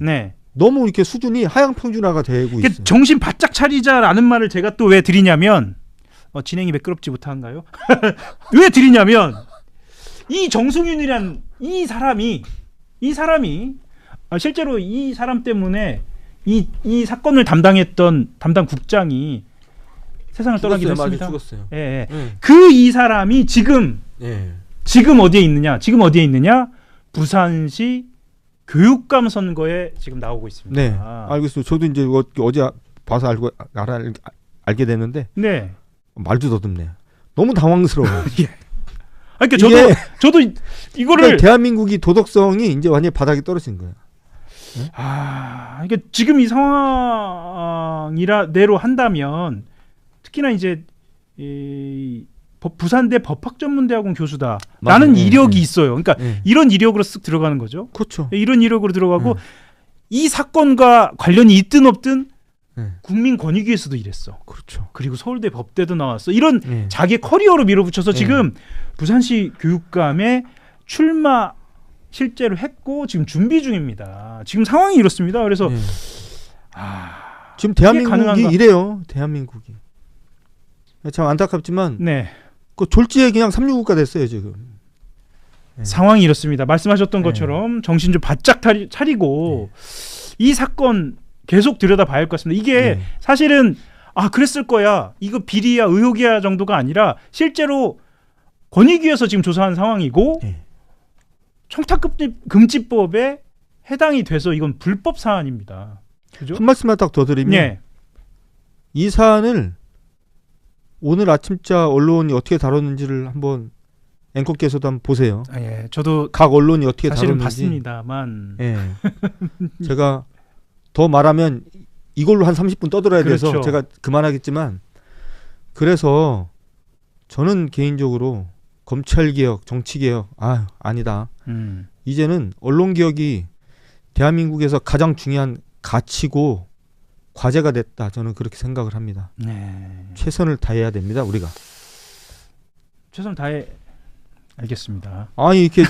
너무 이렇게 수준이 하향평준화가 되고 있어요. 정신 바짝 차리자라는 말을 제가 또 왜 드리냐면 진행이 매끄럽지 못한가요? 왜 드리냐면 이 정승윤이란 이 사람이 실제로 이 사람 때문에 이 사건을 담당했던 담당 국장이 세상을 떠나기도 했습니다. 죽었어요. 그 이 사람이 지금 어디에 있느냐? 부산시 교육감 선거에 지금 나오고 있습니다. 네, 알겠어요. 저도 이제 어제 봐서 알게 됐는데 말도 더듬네. 너무 당황스러워요. 그러니까 저도 이거를 그러니까 대한민국이 도덕성이 이제 완전히 바닥에 떨어진 거예요. 그러니까 지금 이 상황이라대로 한다면 특히나 이제 부산대 법학전문대학원 교수다라는 이력이 있어요. 그러니까 이런 이력으로 쓱 들어가는 거죠. 그렇죠. 이런 이력으로 들어가고 이 사건과 관련이 있든 없든 국민권익위에서도 일했어. 그렇죠. 그리고 서울대 법대도 나왔어. 이런 자기 커리어로 밀어붙여서 지금 부산시 교육감에 출마 실제로 했고 지금 준비 중입니다. 지금 상황이 이렇습니다. 그래서 지금 대한민국이 이래요. 대한민국이 참 안타깝지만 그 졸지에 그냥 369가 됐어요 지금. 상황이 이렇습니다. 말씀하셨던 것처럼 정신 좀 바짝 차리고 이 사건 계속 들여다봐야 할 것 같습니다. 이게 사실은 그랬을 거야. 이거 비리야 의혹이야 정도가 아니라 실제로 권익위에서 지금 조사한 상황이고 네. 청탁금지법에 해당이 돼서 이건 불법 사안입니다. 그죠? 한 말씀만 딱 더 드리면 예. 이 사안을 오늘 아침자 언론이 어떻게 다뤘는지를 한번 앵커께서도 한번 보세요. 아, 예. 저도 각 언론이 어떻게 사실은 다뤘는지. 봤습니다만. 예. 제가 더 말하면 이걸로 한 30분 떠들어야 돼서 그렇죠. 제가 그만하겠지만 그래서 저는 개인적으로 검찰개혁, 정치개혁 아니다. 이제는 언론개혁이 대한민국에서 가장 중요한 가치고 과제가 됐다. 저는 그렇게 생각을 합니다. 네. 최선을 다해야 됩니다. 우리가. 최선을 다해. 알겠습니다. 아니 이렇게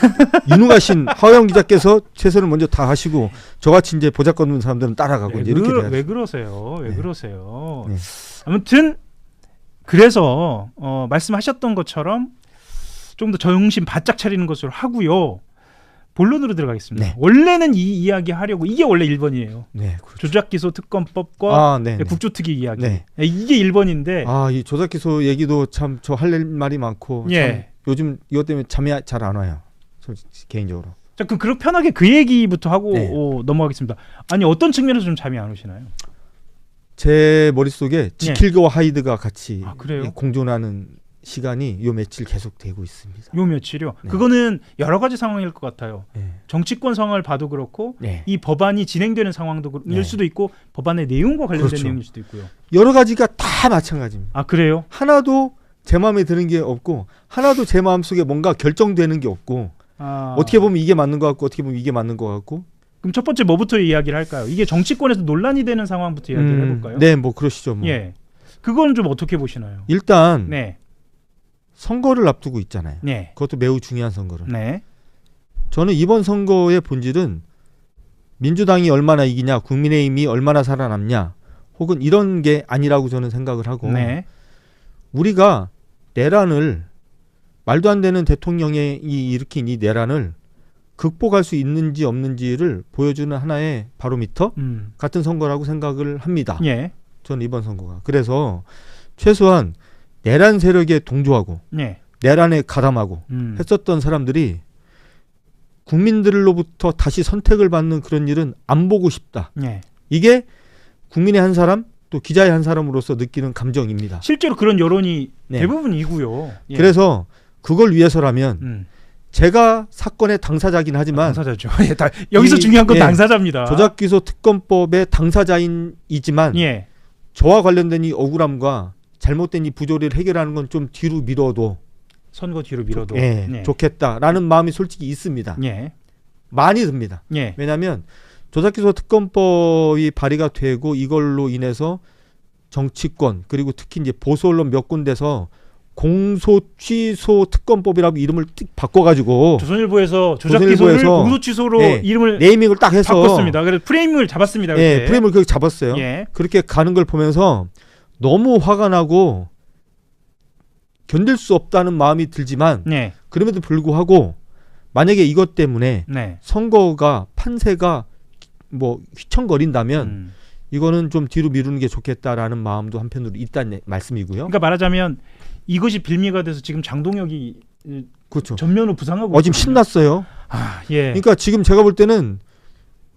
유능하신 하영 기자께서 최선을 먼저 다 하시고 저같이 이제 보잘것 없는 사람들은 따라가고 이제 이렇게 돼야죠. 왜 그러세요? 왜 그러세요? 네. 아무튼 그래서 말씀하셨던 것처럼 좀 더 정신 바짝 차리는 것으로 하고요. 본론으로 들어가겠습니다. 네. 원래는 이 이야기 하려고 이게 원래 1번이에요. 네, 그렇죠. 조작기소 특검법과 네, 네. 국조특위 이야기. 네. 이게 1번인데 이 조작기소 얘기도 참 저 할 말이 많고 예. 참 요즘 이것 때문에 잠이 잘 안 와요. 솔직히 개인적으로. 자, 그럼 편하게 그 얘기부터 하고 네. 넘어가겠습니다. 아니 어떤 측면에서 좀 잠이 안 오시나요? 제 머릿속에 지킬과 하이드가 같이 그래요? 공존하는 시간이 요 며칠 계속 되고 있습니다. 요 며칠이요? 네. 그거는 여러 가지 상황일 것 같아요. 네. 정치권 상황을 봐도 그렇고 네. 이 법안이 진행되는 상황도 일 네. 수도 있고 법안의 내용과 관련된 그렇죠. 내용일 수도 있고요. 여러 가지가 다 마찬가지입니다. 아, 그래요? 하나도 제 마음에 드는 게 없고 하나도 제 마음속에 뭔가 결정되는 게 없고 어떻게 보면 이게 맞는 것 같고 어떻게 보면 이게 맞는 것 같고. 그럼 첫 번째 뭐부터 이야기를 할까요? 이게 정치권에서 논란이 되는 상황부터 이야기를 해볼까요? 네, 뭐 그러시죠. 뭐. 예, 그거는 좀 어떻게 보시나요? 일단 네, 선거를 앞두고 있잖아요. 네, 그것도 매우 중요한 선거를. 네, 저는 이번 선거의 본질은 민주당이 얼마나 이기냐, 국민의힘이 얼마나 살아남냐, 혹은 이런 게 아니라고 저는 생각을 하고 네, 우리가 내란을 말도 안 되는 대통령이 일으킨 이 내란을 극복할 수 있는지 없는지를 보여주는 하나의 바로미터 같은 선거라고 생각을 합니다. 예, 저는 이번 선거가. 그래서 최소한 내란 세력에 동조하고 네, 내란에 가담하고 했었던 사람들이 국민들로부터 다시 선택을 받는 그런 일은 안 보고 싶다. 네. 이게 국민의 한 사람 또 기자의 한 사람으로서 느끼는 감정입니다. 실제로 그런 여론이 네. 대부분이고요. 예. 그래서 그걸 위해서라면 제가 사건의 당사자긴 하지만 당사자죠. 예, 여기서 중요한 건 당사자입니다. 조작기소 특검법의 당사자이지만 예. 저와 관련된 이 억울함과 잘못된 이 부조리를 해결하는 건 좀 뒤로 미뤄도 선거 뒤로 미뤄도 네. 좋겠다라는 마음이 솔직히 있습니다. 예. 많이 듭니다. 예. 왜냐하면 조작기소 특검법이 발의가 되고 이걸로 인해서 정치권 그리고 특히 이제 보수 언론 몇 군데서 공소 취소 특검법이라고 이름을 바꿔가지고 조선일보에서 조작기소를 공소 취소로 이름을 네이밍을 딱 해서 바꿨습니다. 그래서 프레임을 잡았습니다. 그때. 네, 프레임을 그렇게 잡았어요. 예. 그렇게 가는 걸 보면서 너무 화가 나고 견딜 수 없다는 마음이 들지만 네. 그럼에도 불구하고 만약에 이것 때문에 네. 선거가 판세가 뭐 휘청거린다면 이거는 좀 뒤로 미루는 게 좋겠다라는 마음도 한편으로 있다는 말씀이고요. 그러니까 말하자면 이것이 빌미가 돼서 지금 장동혁이 그렇죠. 전면으로 부상하고 지금 신났어요. 예. 그러니까 지금 제가 볼 때는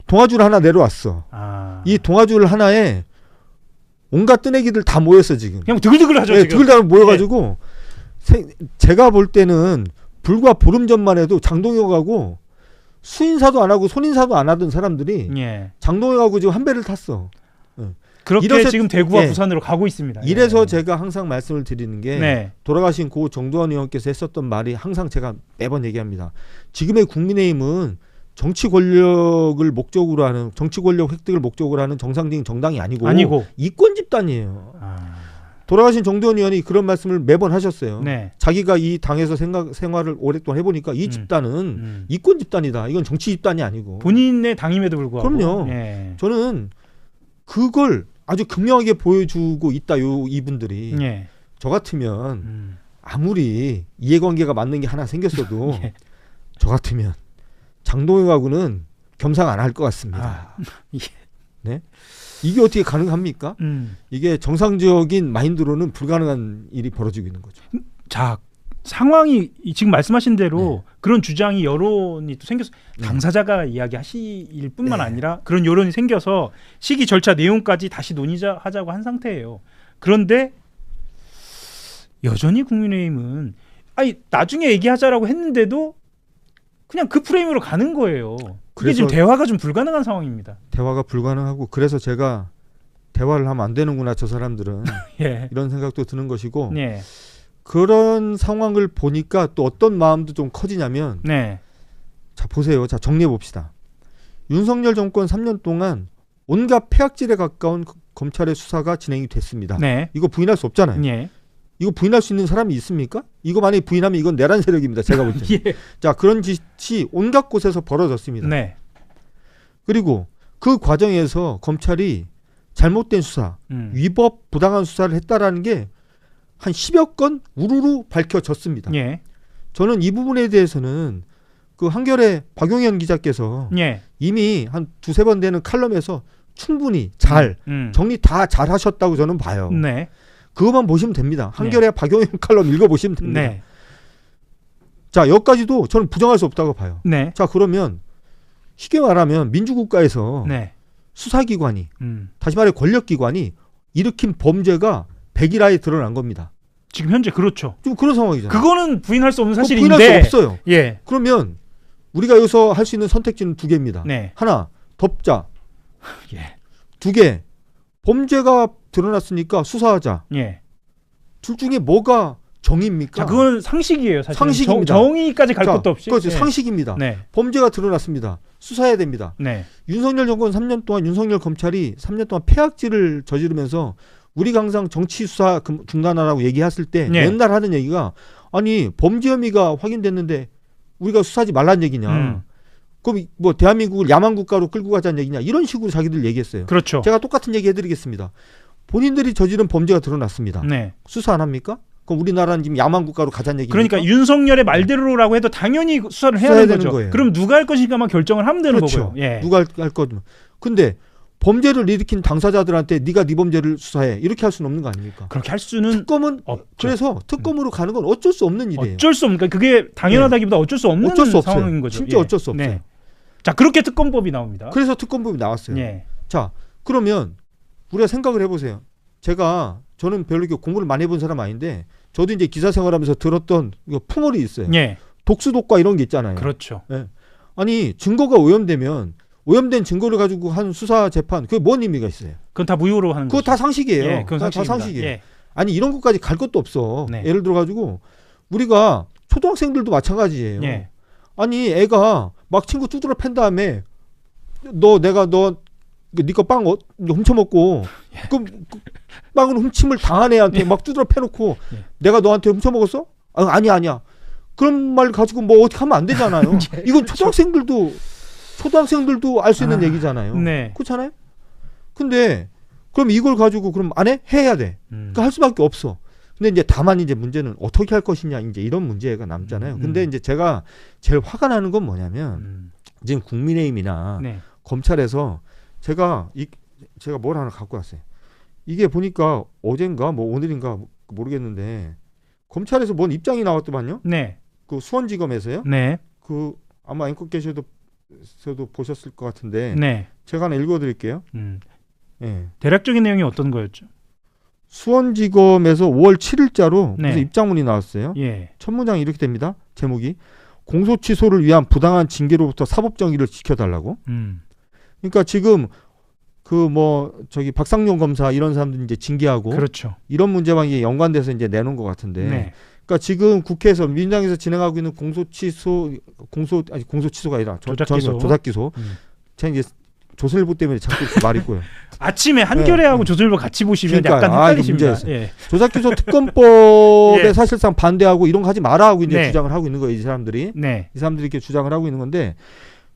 동아줄 하나 내려왔어. 이 동아줄 하나에 온갖 뜨내기들 다 모였어 지금. 그냥 드글드글하죠. 네, 지금. 드글드글 모여가지고 제가 볼 때는 불과 보름 전만 해도 장동혁하고 수인사도 안 하고 손인사도 안 하던 사람들이 장동혁하고 지금 한 배를 탔어. 그렇게 지금 대구와 부산으로 가고 있습니다. 이래서 제가 항상 말씀을 드리는 게 돌아가신 고 정두환 의원께서 했었던 말이 항상 제가 매번 얘기합니다. 지금의 국민의힘은 정치 권력을 목적으로 하는 정치 권력 획득을 목적으로 하는 정상적인 정당이 아니고 이권 집단이에요. 돌아가신 정두환 의원이 그런 말씀을 매번 하셨어요. 네. 자기가 이 당에서 생활을 오랫동안 해보니까 이 집단은 이권 집단이다. 이건 정치 집단이 아니고 본인의 당임에도 불구하고. 그럼요. 저는 그걸 아주 극명하게 보여주고 있다. 이분들이 저 같으면 아무리 이해관계가 맞는 게 하나 생겼어도 저 같으면 장동혁하고는 겸상 안 할 것 같습니다. 네? 이게 어떻게 가능합니까? 이게 정상적인 마인드로는 불가능한 일이 벌어지고 있는 거죠. 자, 상황이 지금 말씀하신 대로 그런 주장이 여론이 또 생겨서 당사자가 이야기하실 뿐만 아니라 그런 여론이 생겨서 시기 절차 내용까지 다시 논의하자고 한 상태예요. 그런데 여전히 국민의힘은 나중에 얘기하자라고 했는데도 그냥 그 프레임으로 가는 거예요. 그게 지금 대화가 좀 불가능한 상황입니다. 대화가 불가능하고 그래서 제가 대화를 하면 안 되는구나 저 사람들은 예. 이런 생각도 드는 것이고 네. 그런 상황을 보니까 또 어떤 마음도 좀 커지냐면 네. 자 보세요. 자 정리해 봅시다. 윤석열 정권 3년 동안 온갖 폐악질에 가까운 검찰의 수사가 진행이 됐습니다. 네. 이거 부인할 수 없잖아요. 예. 이거 부인할 수 있는 사람이 있습니까? 이거 만약에 부인하면 이건 내란 세력입니다. 제가 볼 때. 예. 자 그런 짓이 온갖 곳에서 벌어졌습니다. 네. 그리고 그 과정에서 검찰이 잘못된 수사, 위법 부당한 수사를 했다라는 게 한 10여 건 우르르 밝혀졌습니다. 예. 저는 이 부분에 대해서는 그 한겨레 박용현 기자께서 예. 이미 한 두세 번 되는 칼럼에서 충분히 잘 정리 다 잘 하셨다고 저는 봐요. 네. 그것만 보시면 됩니다. 한겨레 박용현 칼럼 읽어보시면 됩니다. 네. 자 여기까지도 저는 부정할 수 없다고 봐요. 네. 자 그러면 쉽게 말하면 민주국가에서 네. 수사기관이 다시 말해 권력기관이 일으킨 범죄가 백일하에 드러난 겁니다. 지금 현재 그렇죠. 좀 그런 상황이잖아요. 그거는 부인할 수 없는 사실인데. 부인할 수 없어요. 예. 그러면 우리가 여기서 할 수 있는 선택지는 두 개입니다. 네. 하나, 덮자. 예. 두 개, 범죄가 드러났으니까 수사하자. 예. 둘 중에 뭐가 정의입니까? 자, 그건 상식이에요, 사실. 상식입니다. 정의까지 갈 것도 없이. 그렇죠. 예. 상식입니다. 네. 범죄가 드러났습니다. 수사해야 됩니다. 네. 윤석열 정권 3년 동안 윤석열 검찰이 3년 동안 폐악질을 저지르면서 우리가 항상 정치 수사 중단하라고 얘기했을 때 네. 맨날 하는 얘기가 아니 범죄 혐의가 확인됐는데 우리가 수사하지 말란 얘기냐. 그럼 뭐 대한민국을 야만 국가로 끌고 가자는 얘기냐. 이런 식으로 자기들 얘기했어요. 그렇죠. 제가 똑같은 얘기 해드리겠습니다. 본인들이 저지른 범죄가 드러났습니다. 네. 수사 안 합니까? 그럼 우리나라는 지금 야만 국가로 가자는 얘기입니까? 그러니까 윤석열의 말대로라고 해도 당연히 수사를 해야 되는 거죠. 거예요. 그럼 누가 할 것인가만 결정을 하면 되는 그렇죠. 거고요. 예. 누가 할 거죠. 근데 범죄를 일으킨 당사자들한테 네가 네 범죄를 수사해 이렇게 할 수는 없는 거 아닙니까? 그렇게 할 수는 특검은 없죠. 그래서 특검으로 가는 건 어쩔 수 없는 일이에요. 어쩔 수 없으니까 그게 당연하다기보다 어쩔 수 없는 어쩔 수 없어요. 상황인 거죠. 진짜 어쩔 수 없어요. 네. 자, 그렇게 특검법이 나옵니다. 그래서 특검법이 나왔어요. 예. 자, 그러면 우리가 생각을 해보세요. 저는 별로 이렇게 공부를 많이 해본 사람 아닌데 저도 이제 기사 생활하면서 들었던 풍월이 있어요. 예. 독수독과 이런 게 있잖아요. 그렇죠. 예. 아니 증거가 오염되면 오염된 증거를 가지고 한 수사 재판 그게 뭔 의미가 있어요? 그건 다 무효로 하는 그거 거죠. 다 상식이에요. 예, 그건 다 상식입니다. 상식이에요. 예. 아니 이런 것까지 갈 것도 없어. 네. 예를 들어 가지고 우리가 초등학생들도 마찬가지예요. 예. 아니 애가 막 친구 두드러 팬 다음에 내가 니거 빵 훔쳐 먹고 그럼 그 빵을 훔침을 당한 애한테 막 두드러 패놓고 내가 너한테 훔쳐 먹었어? 아니야. 그런 말 가지고 뭐 어떻게 하면 안 되잖아요. 이건 초등학생들도 알 수 있는 얘기잖아요. 네. 그렇잖아요. 근데 그럼 이걸 가지고 그럼 안 해? 해야 돼. 그러니까 할 수밖에 없어. 근데 이제 다만 이제 문제는 어떻게 할 것이냐 이제 이런 문제가 남잖아요. 근데 이제 제가 제일 화가 나는 건 뭐냐면 지금 국민의힘이나 네. 검찰에서 제가 뭘 하나 갖고 왔어요. 이게 보니까 어젠가 뭐 오늘인가 모르겠는데 검찰에서 뭔 입장이 나왔더만요. 네. 그 수원지검에서요. 네. 그 아마 앵커께서도 보셨을 것 같은데 네. 제가 하나 읽어드릴게요. 예. 대략적인 내용이 어떤 거였죠? 수원지검에서 5월 7일자로 네. 무슨 입장문이 나왔어요. 예. 첫 문장이 이렇게 됩니다. 제목이 공소 취소를 위한 부당한 징계로부터 사법 정의를 지켜달라고. 그러니까 지금 박상용 검사 이런 사람들 이제 징계하고 그렇죠. 이런 문제와 이게 연관돼서 이제 내놓은 것 같은데. 네. 그러니까 지금 국회에서 민주당에서 진행하고 있는 공소 취소가 아니라 조작 기소. 제가 이제 조선일보 때문에 자꾸 말이 있고요. 아침에 한겨레하고 조선일보 같이 보시면 그러니까요. 약간 헷갈리십니다. 예. 조작기소 특검법에 예. 사실상 반대하고 이런 거 하지 마라 하고 이제 네. 주장을 하고 있는 거예요. 이 사람들이. 네. 이 사람들이 이렇게 주장을 하고 있는 건데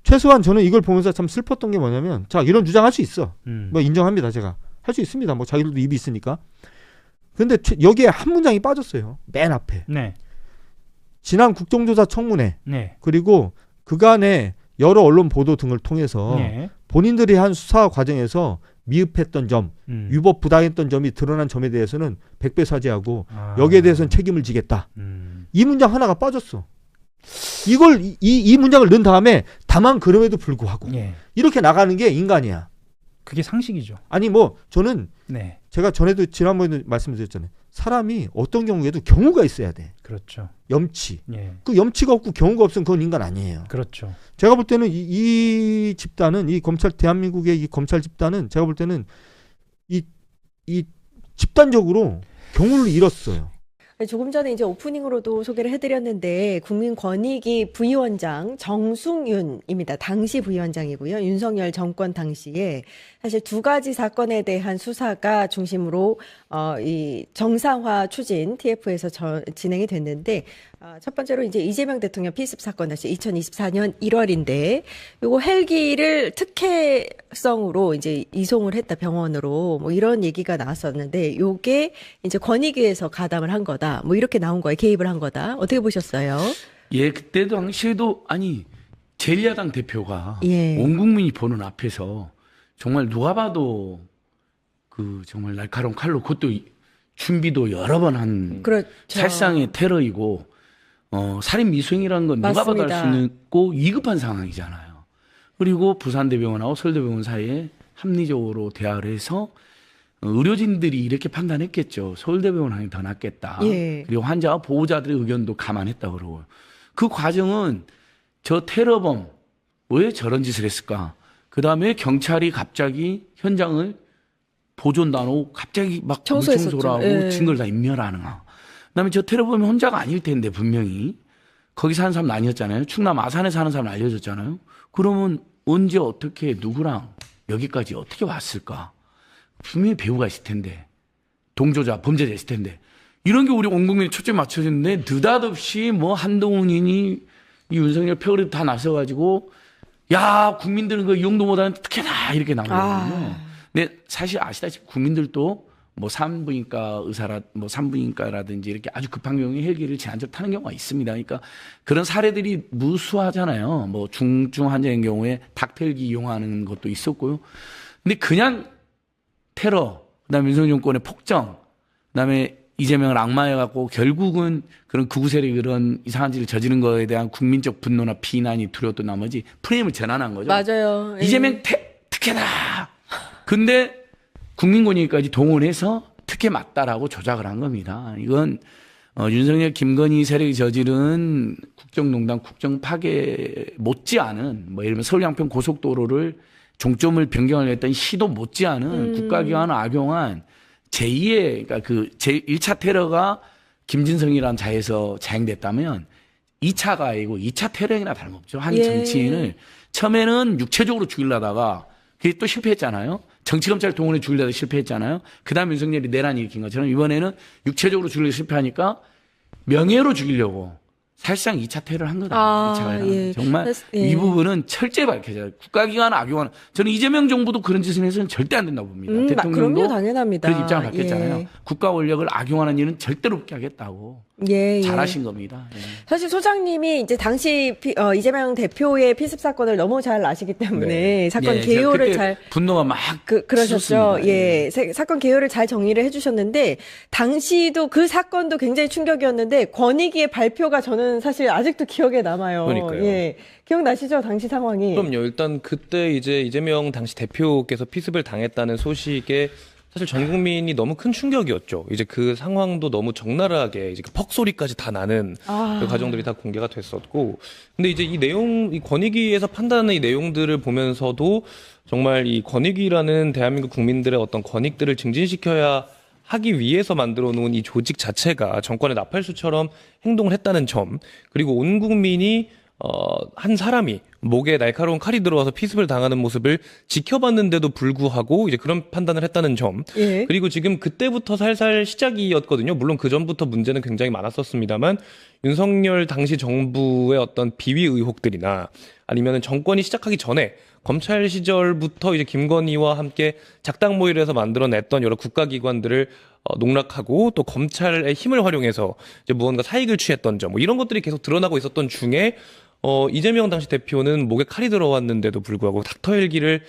최소한 저는 이걸 보면서 참 슬펐던 게 뭐냐면 자 이런 주장할 수 있어. 뭐 인정합니다. 제가 할 수 있습니다. 뭐 자기들도 입이 있으니까. 근데 여기에 한 문장이 빠졌어요. 맨 앞에. 네. 지난 국정조사 청문회 네. 그리고 그간의 여러 언론 보도 등을 통해서 네. 본인들이 한 수사 과정에서 미흡했던 점, 위법 부당했던 점이 드러난 점에 대해서는 100배 사죄하고 여기에 대해서는 책임을 지겠다. 이 문장 하나가 빠졌어. 이걸 이 문장을 넣은 다음에 다만 그럼에도 불구하고 예. 이렇게 나가는 게 인간이야. 그게 상식이죠. 아니 뭐 저는 네. 제가 전에도 지난번에도 말씀드렸잖아요. 사람이 어떤 경우에도 경우가 있어야 돼. 그렇죠. 염치. 예. 그 염치가 없고 경우가 없으면 그건 인간 아니에요. 그렇죠. 제가 볼 때는 이 집단은 이 검찰 대한민국의 이 검찰 집단은 제가 볼 때는 이 집단적으로 경우를 잃었어요. 조금 전에 이제 오프닝으로도 소개를 해드렸는데 국민권익위 부위원장 정승윤입니다. 당시 부위원장이고요. 윤석열 정권 당시에 사실 두 가지 사건에 대한 수사가 중심으로 이 정상화 추진 TF에서 진행이 됐는데 첫 번째로 이제 이재명 대통령 피습 사건 다시 2024년 1월인데 요거 헬기를 특혜성으로 이제 이송을 했다 병원으로 뭐 이런 얘기가 나왔었는데 요게 이제 권익위에서 가담을 한 거다. 뭐 이렇게 나온 거예요. 개입을 한 거다. 어떻게 보셨어요? 예, 그때 당시에도 아니 제1야당 대표가 예. 온 국민이 보는 앞에서 정말 누가 봐도 그 정말 날카로운 칼로 그것도 준비도 여러 번 한 그렇죠. 살상의 테러이고 살인 미수행이라는 건 누가 봐도 할 수 맞습니다. 있고 위급한 상황이잖아요. 그리고 부산대병원하고 서울대병원 사이에 합리적으로 대화를 해서 의료진들이 이렇게 판단했겠죠. 서울대병원이 더 낫겠다. 예. 그리고 환자와 보호자들의 의견도 감안했다 그러고 그 과정은 저 테러범 왜 저런 짓을 했을까? 그 다음에 경찰이 갑자기 현장을 보존단하고 갑자기 막 청소했었죠. 물청소를 하고 예. 증거를 다 인멸하는 거. 그다음에 저 테러범이 혼자가 아닐 텐데 분명히 거기 사는 사람 아니었잖아요. 충남 아산에 사는 사람 알려졌잖아요. 그러면 언제 어떻게 누구랑 여기까지 어떻게 왔을까? 분명히 배우가 있을 텐데 동조자 범죄자 있을 텐데 이런 게 우리 온 국민이 초점 맞춰졌는데 느닷없이 뭐 한동훈이니 이 윤석열 표를 다 나서가지고 야 국민들은 그 용도 못하는 특혜다 이렇게 나오거든요. 근데 사실 아시다시피 국민들도 뭐 산부인과 뭐 산부인과라든지 이렇게 아주 급한 경우에 헬기를 제한적으로 타는 경우가 있습니다. 그러니까 그런 사례들이 무수하잖아요. 뭐 중증 환자인 경우에 닥터헬기 이용하는 것도 있었고요. 근데 그냥 테러, 그다음에 윤석열 정권의 폭정, 그다음에 이재명을 악마해갖고 결국은 그런 극우 세력이 그런 이상한 짓을 저지른 거에 대한 국민적 분노나 비난이 두려웠던 나머지 프레임을 전환한 거죠. 맞아요. 예. 이재명 특혜다. 근데 국민권익위까지 동원해서 특혜 맞다라고 조작을 한 겁니다. 이건 윤석열 김건희 세력이 저지른 국정농단 국정 파괴 못지않은 뭐 예를 들면 서울 양평 고속도로를 종점을 변경하려 했던 시도 못지않은 국가기관을 악용한 제2의 그러니까 그 제1차 테러가 김진성이라는 자에서 자행됐다면 2차가 아니고 2차 테러행위나 다름없죠. 한 예. 정치인을 처음에는 육체적으로 죽이려다가 그게 또 실패했잖아요. 정치검찰 동원해 죽이려다 실패했잖아요. 그 다음 윤석열이 내란 일으킨 것처럼 이번에는 육체적으로 죽이려고 실패하니까 명예로 죽이려고 사실상 2차 테러를 한 거다. 2차 예. 정말 예. 이 부분은 철저히 밝혀져요. 국가기관 악용하는 저는 이재명 정부도 그런 짓을 해서는 절대 안 된다고 봅니다. 대통령도 그럼요, 당연합니다. 그런 입장을 밝혔잖아요. 예. 국가 권력을 악용하는 일은 절대로 없게 하겠다고. 예, 예. 잘하신 겁니다. 예. 사실 소장님이 이제 당시 이재명 대표의 피습 사건을 너무 잘 아시기 때문에 사건 예, 제가 개요를 그때 잘 분노가 막 그러셨죠. 섰습니다. 예. 사건 개요를 잘 정리를 해주셨는데 당시도 그 사건도 굉장히 충격이었는데 권익위의 발표가 저는 사실 아직도 기억에 남아요. 그러니까요. 예. 기억나시죠? 당시 상황이. 그럼요. 일단 그때 이제 이재명 당시 대표께서 피습을 당했다는 소식에 사실 전 국민이 너무 큰 충격이었죠. 이제 그 상황도 너무 적나라하게 이제 그 퍽 소리까지 다 나는 그 과정들이 다 공개가 됐었고, 근데 이제 이 내용, 이 권익위에서 판단하는 이 내용들을 보면서도 정말 이 권익위라는 대한민국 국민들의 어떤 권익들을 증진시켜야 하기 위해서 만들어 놓은 이 조직 자체가 정권의 나팔수처럼 행동을 했다는 점, 그리고 온 국민이 한 사람이 목에 날카로운 칼이 들어와서 피습을 당하는 모습을 지켜봤는데도 불구하고 이제 그런 판단을 했다는 점. 예. 그리고 지금 그때부터 살살 시작이었거든요. 물론 그 전부터 문제는 굉장히 많았었습니다만 윤석열 당시 정부의 어떤 비위 의혹들이나 아니면 정권이 시작하기 전에 검찰 시절부터 이제 김건희와 함께 작당 모의를 해서 만들어냈던 여러 국가기관들을 농락하고 또 검찰의 힘을 활용해서 이제 무언가 사익을 취했던 점, 뭐 이런 것들이 계속 드러나고 있었던 중에 이재명 당시 대표는 목에 칼이 들어왔는데도 불구하고 닥터 헬기를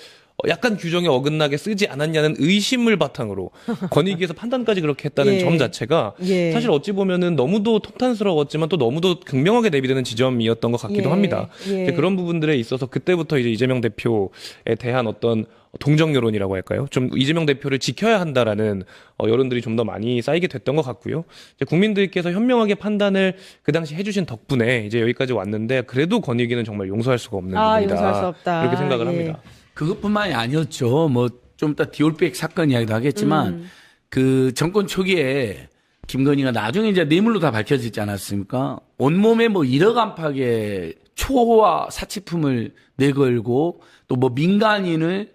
약간 규정에 어긋나게 쓰지 않았냐는 의심을 바탕으로 권익위에서 판단까지 그렇게 했다는 예. 점 자체가 예. 사실 어찌 보면은 너무도 통탄스러웠지만 또 너무도 극명하게 대비되는 지점이었던 것 같기도 예. 합니다. 예. 이제 그런 부분들에 있어서 그때부터 이제 이재명 대표에 대한 어떤 동정 여론이라고 할까요? 좀 이재명 대표를 지켜야 한다라는 여론들이 좀 더 많이 쌓이게 됐던 것 같고요. 이제 국민들께서 현명하게 판단을 그 당시 해주신 덕분에 이제 여기까지 왔는데 그래도 권익위는 정말 용서할 수가 없는 부분이다. 용서할 수 없다. 그렇게 생각을 예. 합니다. 그것뿐만이 아니었죠. 뭐 좀 이따 디올백 사건 이야기도 하겠지만 그 정권 초기에 김건희가 나중에 이제 뇌물로 다 밝혀지지 않았습니까? 온몸에 뭐 1억 안팎의 초호화 사치품을 내걸고 또 뭐 민간인을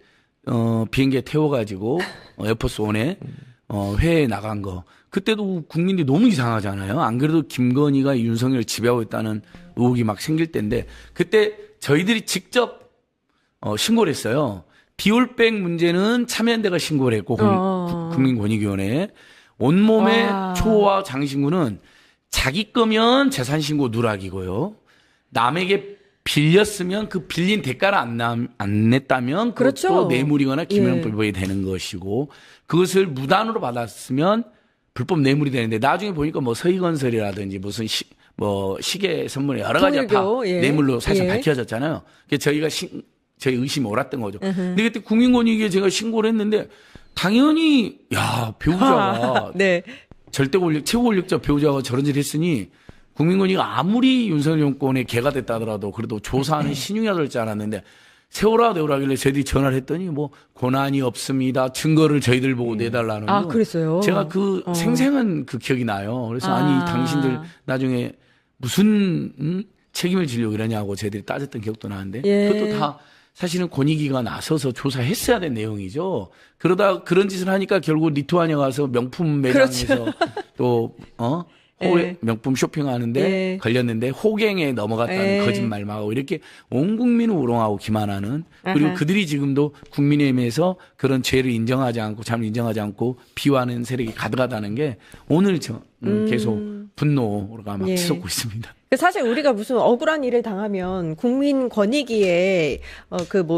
비행기에 태워가지고 에어포스 원에 회에 나간 거. 그때도 국민들이 너무 이상하잖아요. 안 그래도 김건희가 윤석열을 지배하고 있다는 의혹이 막 생길 때인데 그때 저희들이 직접 신고를 했어요. 디올백 문제는 참여연대가 신고를 했고 국민권익위원회에 온몸에 초호화 장신구는 자기 거면 재산 신고 누락이고요. 남에게 빌렸으면 그 빌린 대가를 안 냈다면 그것도 그렇죠. 뇌물이거나 김영법이 예. 되는 것이고 그것을 무단으로 받았으면 불법 뇌물이 되는데 나중에 보니까 뭐 서희건설이라든지 무슨 시계 선물에 여러 가지가 다 통일교, 예. 뇌물로 사실 예. 밝혀졌잖아요. 그래서 저희가 저희 의심이 옳았던 거죠. 근데 그때 국민권익위에 제가 신고를 했는데 당연히 배우자가 네. 절대 권력 최고 권력자 배우자가 저런 짓을 했으니 국민권익위가 아무리 윤석열 정권의 개가 됐다 하더라도 그래도 조사하는 신용이라 될지 않았는데 세월아 내오라길래 저희들이 전화를 했더니 뭐 권한이 없습니다. 증거를 저희들 보고 내달라는 거. 그랬어요. 제가 그 생생한 그 기억이 나요. 그래서 아니 당신들 나중에 무슨 책임을 지려고 이러냐고 저희들이 따졌던 기억도 나는데 예. 그것도 다 사실은 권익위가 나서서 조사했어야 된 내용이죠. 그러다 그런 짓을 하니까 결국 리투아니아 가서 명품 매장에서 그렇죠. 또 예. 명품 쇼핑하는데 예. 걸렸는데 호갱에 넘어갔다는 예. 거짓말만 하고 이렇게 온 국민을 우롱하고 기만하는 그리고 아하. 그들이 지금도 국민의힘에서 그런 죄를 인정하지 않고 잘못 인정하지 않고 비호하는 세력이 가득하다는 게 오늘 계속 분노가 막 예. 치솟고 있습니다. 사실 우리가 무슨 억울한 일을 당하면 국민권익위에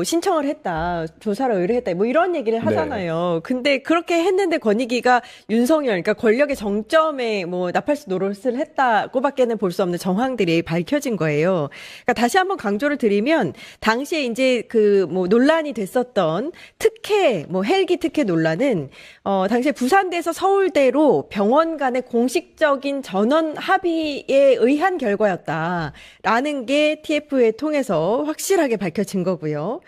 신청을 했다, 조사를 의뢰했다, 뭐 이런 얘기를 하잖아요. 근데 그렇게 했는데 권익위가 윤석열, 그러니까 권력의 정점에 뭐 나팔수 노릇을 했다고밖에는 볼 수 없는 정황들이 밝혀진 거예요. 그러니까 다시 한번 강조를 드리면 당시에 이제 논란이 됐었던 특혜, 헬기 특혜 논란은 당시에 부산대에서 서울대로 병원 간의 공식적인 전원 합의에 의한 결과였다라는 게 TF를 통해서 확실하게 밝혀진 거고요.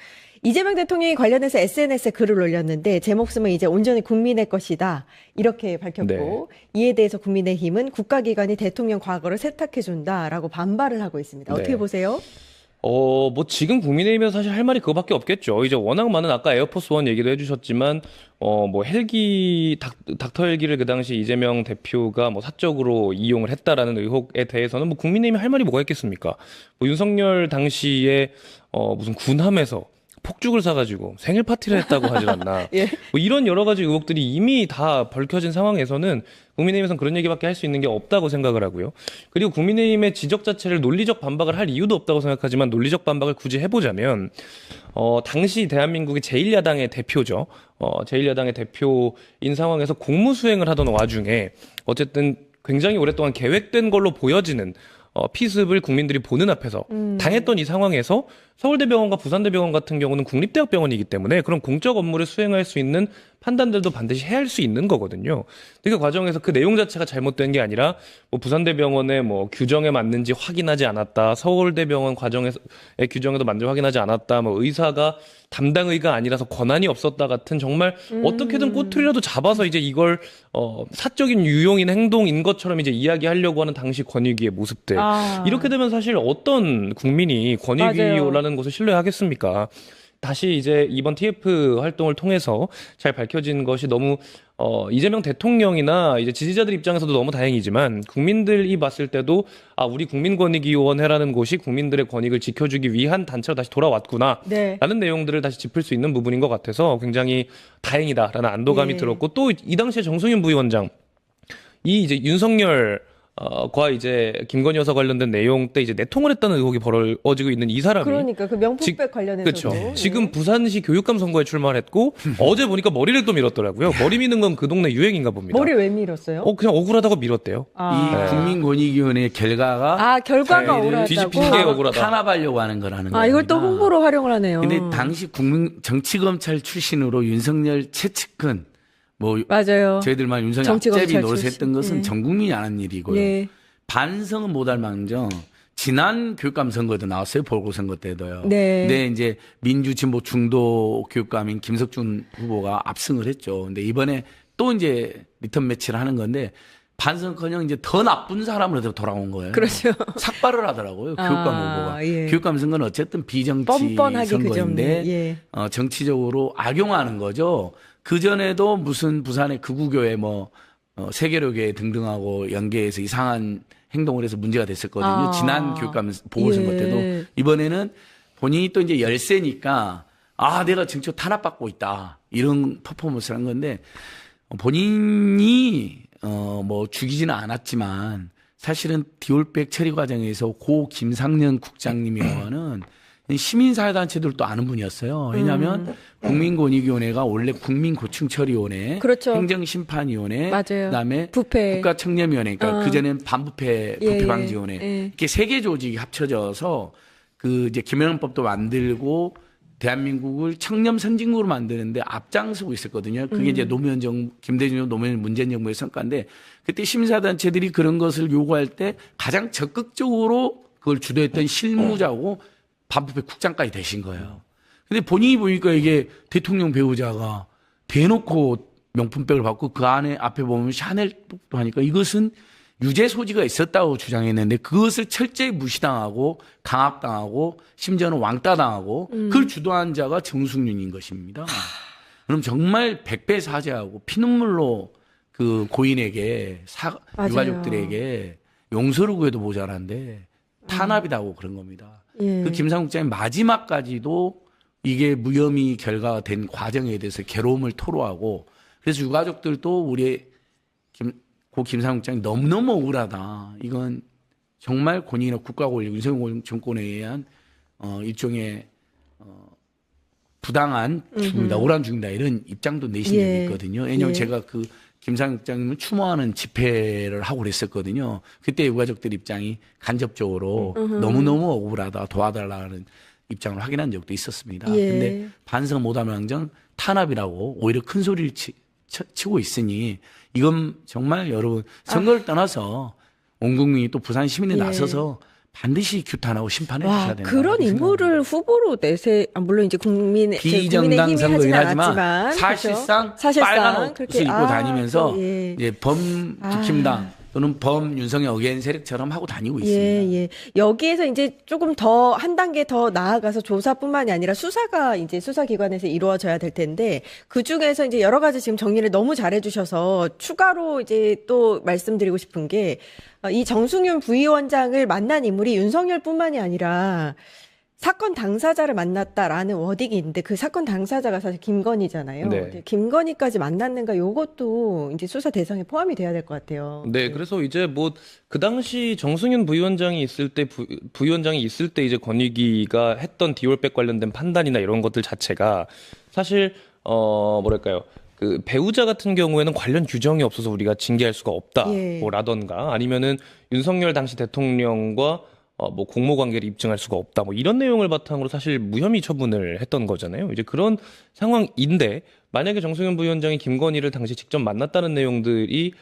이재명 대통령이 관련해서 SNS에 글을 올렸는데 제 목숨은 이제 온전히 국민의 것이다 이렇게 밝혔고 이에 대해서 국민의힘은 국가기관이 대통령 과거를 세탁해준다라고 반발을 하고 있습니다. 어떻게 보세요? 뭐 지금 국민의힘에서 사실 할 말이 그거밖에 없겠죠. 이제 워낙 많은 아까 에어포스 원 얘기도 해주셨지만 뭐 헬기 닥터 헬기를 그 당시 이재명 대표가 뭐 사적으로 이용을 했다라는 의혹에 대해서는 뭐 국민의힘이 할 말이 뭐가 있겠습니까? 뭐 윤석열 당시에 무슨 군함에서 폭죽을 사가지고 생일 파티를 했다고 하질 않나. 예. 뭐 이런 여러 가지 의혹들이 이미 다 밝혀진 상황에서는 국민의힘에서는 그런 얘기밖에 할 수 있는 게 없다고 생각을 하고요. 그리고 국민의힘의 지적 자체를 논리적 반박을 할 이유도 없다고 생각하지만 논리적 반박을 굳이 해보자면 당시 대한민국의 제1야당의 대표죠. 제1야당의 대표인 상황에서 공무수행을 하던 와중에 어쨌든 굉장히 오랫동안 계획된 걸로 보여지는 피습을 국민들이 보는 앞에서 당했던 이 상황에서 서울대병원과 부산대병원 같은 경우는 국립대학병원이기 때문에 그런 공적 업무를 수행할 수 있는 판단들도 반드시 해야 할 수 있는 거거든요. 그 과정에서 그 내용 자체가 잘못된 게 아니라 뭐 부산대병원의 뭐 규정에 맞는지 확인하지 않았다. 서울대병원 과정에서의 규정에도 맞는지 확인하지 않았다. 뭐 의사가 담당의가 아니라서 권한이 없었다 같은 정말 어떻게든 꼬투리라도 잡아서 이제 이걸 사적인 유용인 행동인 것처럼 이제 이야기하려고 하는 당시 권익위의 모습들. 이렇게 되면 사실 어떤 국민이 권익위라는 곳을 신뢰하겠습니까? 다시 이제 이번 TF 활동을 통해서 잘 밝혀진 것이 너무 이재명 대통령이나 이제 지지자들 입장에서도 너무 다행이지만 국민들이 봤을 때도 우리 국민권익위원회라는 곳이 국민들의 권익을 지켜주기 위한 단체로 다시 돌아왔구나 라는 내용들을 다시 짚을 수 있는 부분인 것 같아서 굉장히 다행이다라는 안도감이 들었고 또 이 당시에 정승윤 부위원장 이 이제 윤석열 과 이제 김건희 여사 관련된 내용 때 이제 내통을 했다는 의혹이 벌어지고 있는 이 사람이 그러니까 그 명품백 관련해서도 그렇죠. 지금 부산시 교육감 선거에 출마를 했고 어제 보니까 머리를 또 밀었더라고요. 머리 미는 건 그 동네 유행인가 봅니다. 머리 왜 밀었어요? 그냥 억울하다고 밀었대요. 이 국민권익위원회 결과가 결과가 자기를 억울하다고. 뒤집히는 게 억울하다. 탄압하려고 하는 거라는 거예요. 이걸 또 홍보로 활용을 하네요. 근데 당시 정치검찰 출신으로 윤석열 최측근 맞아요. 저희들만 윤석열 정치검찰 앞제비 노릇 출신. 했던 것은 예. 전 국민이 아는 일이고요. 예. 반성은 못할 망정 지난 교육감 선거에도 나왔어요. 보궐선거 때도요. 네. 근데 이제 민주 진보 중도 교육감인 김석준 후보가 압승을 했죠. 근데 이번에 또 이제 리턴 매치를 하는 건데 반성커녕 이제 더 나쁜 사람으로 돌아온 거예요. 그렇죠. 삭발을 하더라고요. 교육감 후보가. 예. 교육감 선거는 어쨌든 비정치 뻔뻔하게 선거인데 예. 정치적으로 악용하는 거죠. 그 전에도 무슨 부산의 극우교회 세계로교회 등등하고 연계해서 이상한 행동을 해서 문제가 됐었거든요. 지난 교육감 보궐선거 때도. 이번에는 본인이 또 이제 열세니까 내가 정치로 탄압받고 있다. 이런 퍼포먼스를 한 건데 본인이 죽이지는 않았지만 사실은 디올백 처리 과정에서 고 김상년 국장님이라는 시민사회단체들도 아는 분이었어요. 왜냐하면 국민권익위원회가 원래 국민고충처리위원회, 그렇죠. 행정심판위원회, 맞아요. 그다음에 부패. 국가청렴위원회, 그러니까 그전엔 반부패, 부패방지위원회 예. 이렇게 세 개 조직이 합쳐져서 그 이제 김영란법도 만들고 대한민국을 청렴 선진국으로 만드는데 앞장서고 있었거든요. 그게 이제 김대중 노무현 문재인 정부의 성과인데 그때 시민사회단체들이 그런 것을 요구할 때 가장 적극적으로 그걸 주도했던 실무자고 반부패 국장까지 되신 거예요. 근데 본인이 보니까 이게 대통령 배우자가 대놓고 명품백을 받고 그 안에 앞에 보면 샤넬도 하니까 이것은 유죄 소지가 있었다고 주장했는데 그것을 철저히 무시당하고 강압당하고 심지어는 왕따당하고 그걸 주도한 자가 정승윤인 것입니다. 그럼 정말 100배 사죄하고 피눈물로 그 고인에게 유가족들에게 용서를 구해도 모자란데 탄압이라고 그런 겁니다. 예. 그 김상국장이 마지막까지도 이게 무혐의 결과가 된 과정에 대해서 괴로움을 토로하고 그래서 유가족들도 우리 고 김상국장이 너무너무 억울하다. 이건 정말 권익이나 국가 권력, 윤석열 정권에 의한 일종의 부당한 죽음이다, 억울한 죽음이다 이런 입장도 내신 적이 있거든요. 왜냐하면 제가 그 김상국장님을 추모하는 집회를 하고 그랬었거든요. 그때 유가족들 입장이 간접적으로 너무너무 억울하다, 도와달라는 입장을 확인한 적도 있었습니다. 근데 반성 못하면 항정 탄압이라고 오히려 큰 소리를 치고 있으니 이건 정말 여러분 선거를 떠나서 온 국민이 또 부산 시민에 나서서 반드시 규탄하고 심판해 주셔야 된다. 그런 인물을 후보로 물론 이제 비정당 선거이긴 하지만 않았지만, 사실상 그렇죠? 빨간 옷을 그렇게, 입고 다니면서 예. 범 국힘당 또는 범 윤석열 어게인 세력처럼 하고 다니고 있습니다. 예. 여기에서 이제 조금 더 한 단계 더 나아가서 조사뿐만이 아니라 수사가 이제 수사기관에서 이루어져야 될 텐데 그 중에서 이제 여러 가지 지금 정리를 너무 잘해 주셔서 추가로 이제 또 말씀드리고 싶은 게 이 정승윤 부위원장을 만난 인물이 윤석열뿐만이 아니라 사건 당사자를 만났다라는 워딩이 있는데 그 사건 당사자가 사실 김건희잖아요. 네. 김건희까지 만났는가 요것도 이제 수사 대상에 포함이 돼야 될 것 같아요. 네, 그래서 이제 그 당시 정승윤 부위원장이 있을 때 부위원장이 있을 때 이제 권익위가 했던 디올백 관련된 판단이나 이런 것들 자체가 사실 뭐랄까요? 그 배우자 같은 경우에는 관련 규정이 없어서 우리가 징계할 수가 없다라던가 아니면은 윤석열 당시 대통령과 공모 관계를 입증할 수가 없다. 이런 내용을 바탕으로 사실 무혐의 처분을 했던 거잖아요. 이제 그런 상황인데 만약에 정승윤 부위원장이 김건희를 당시 직접 만났다는 내용들이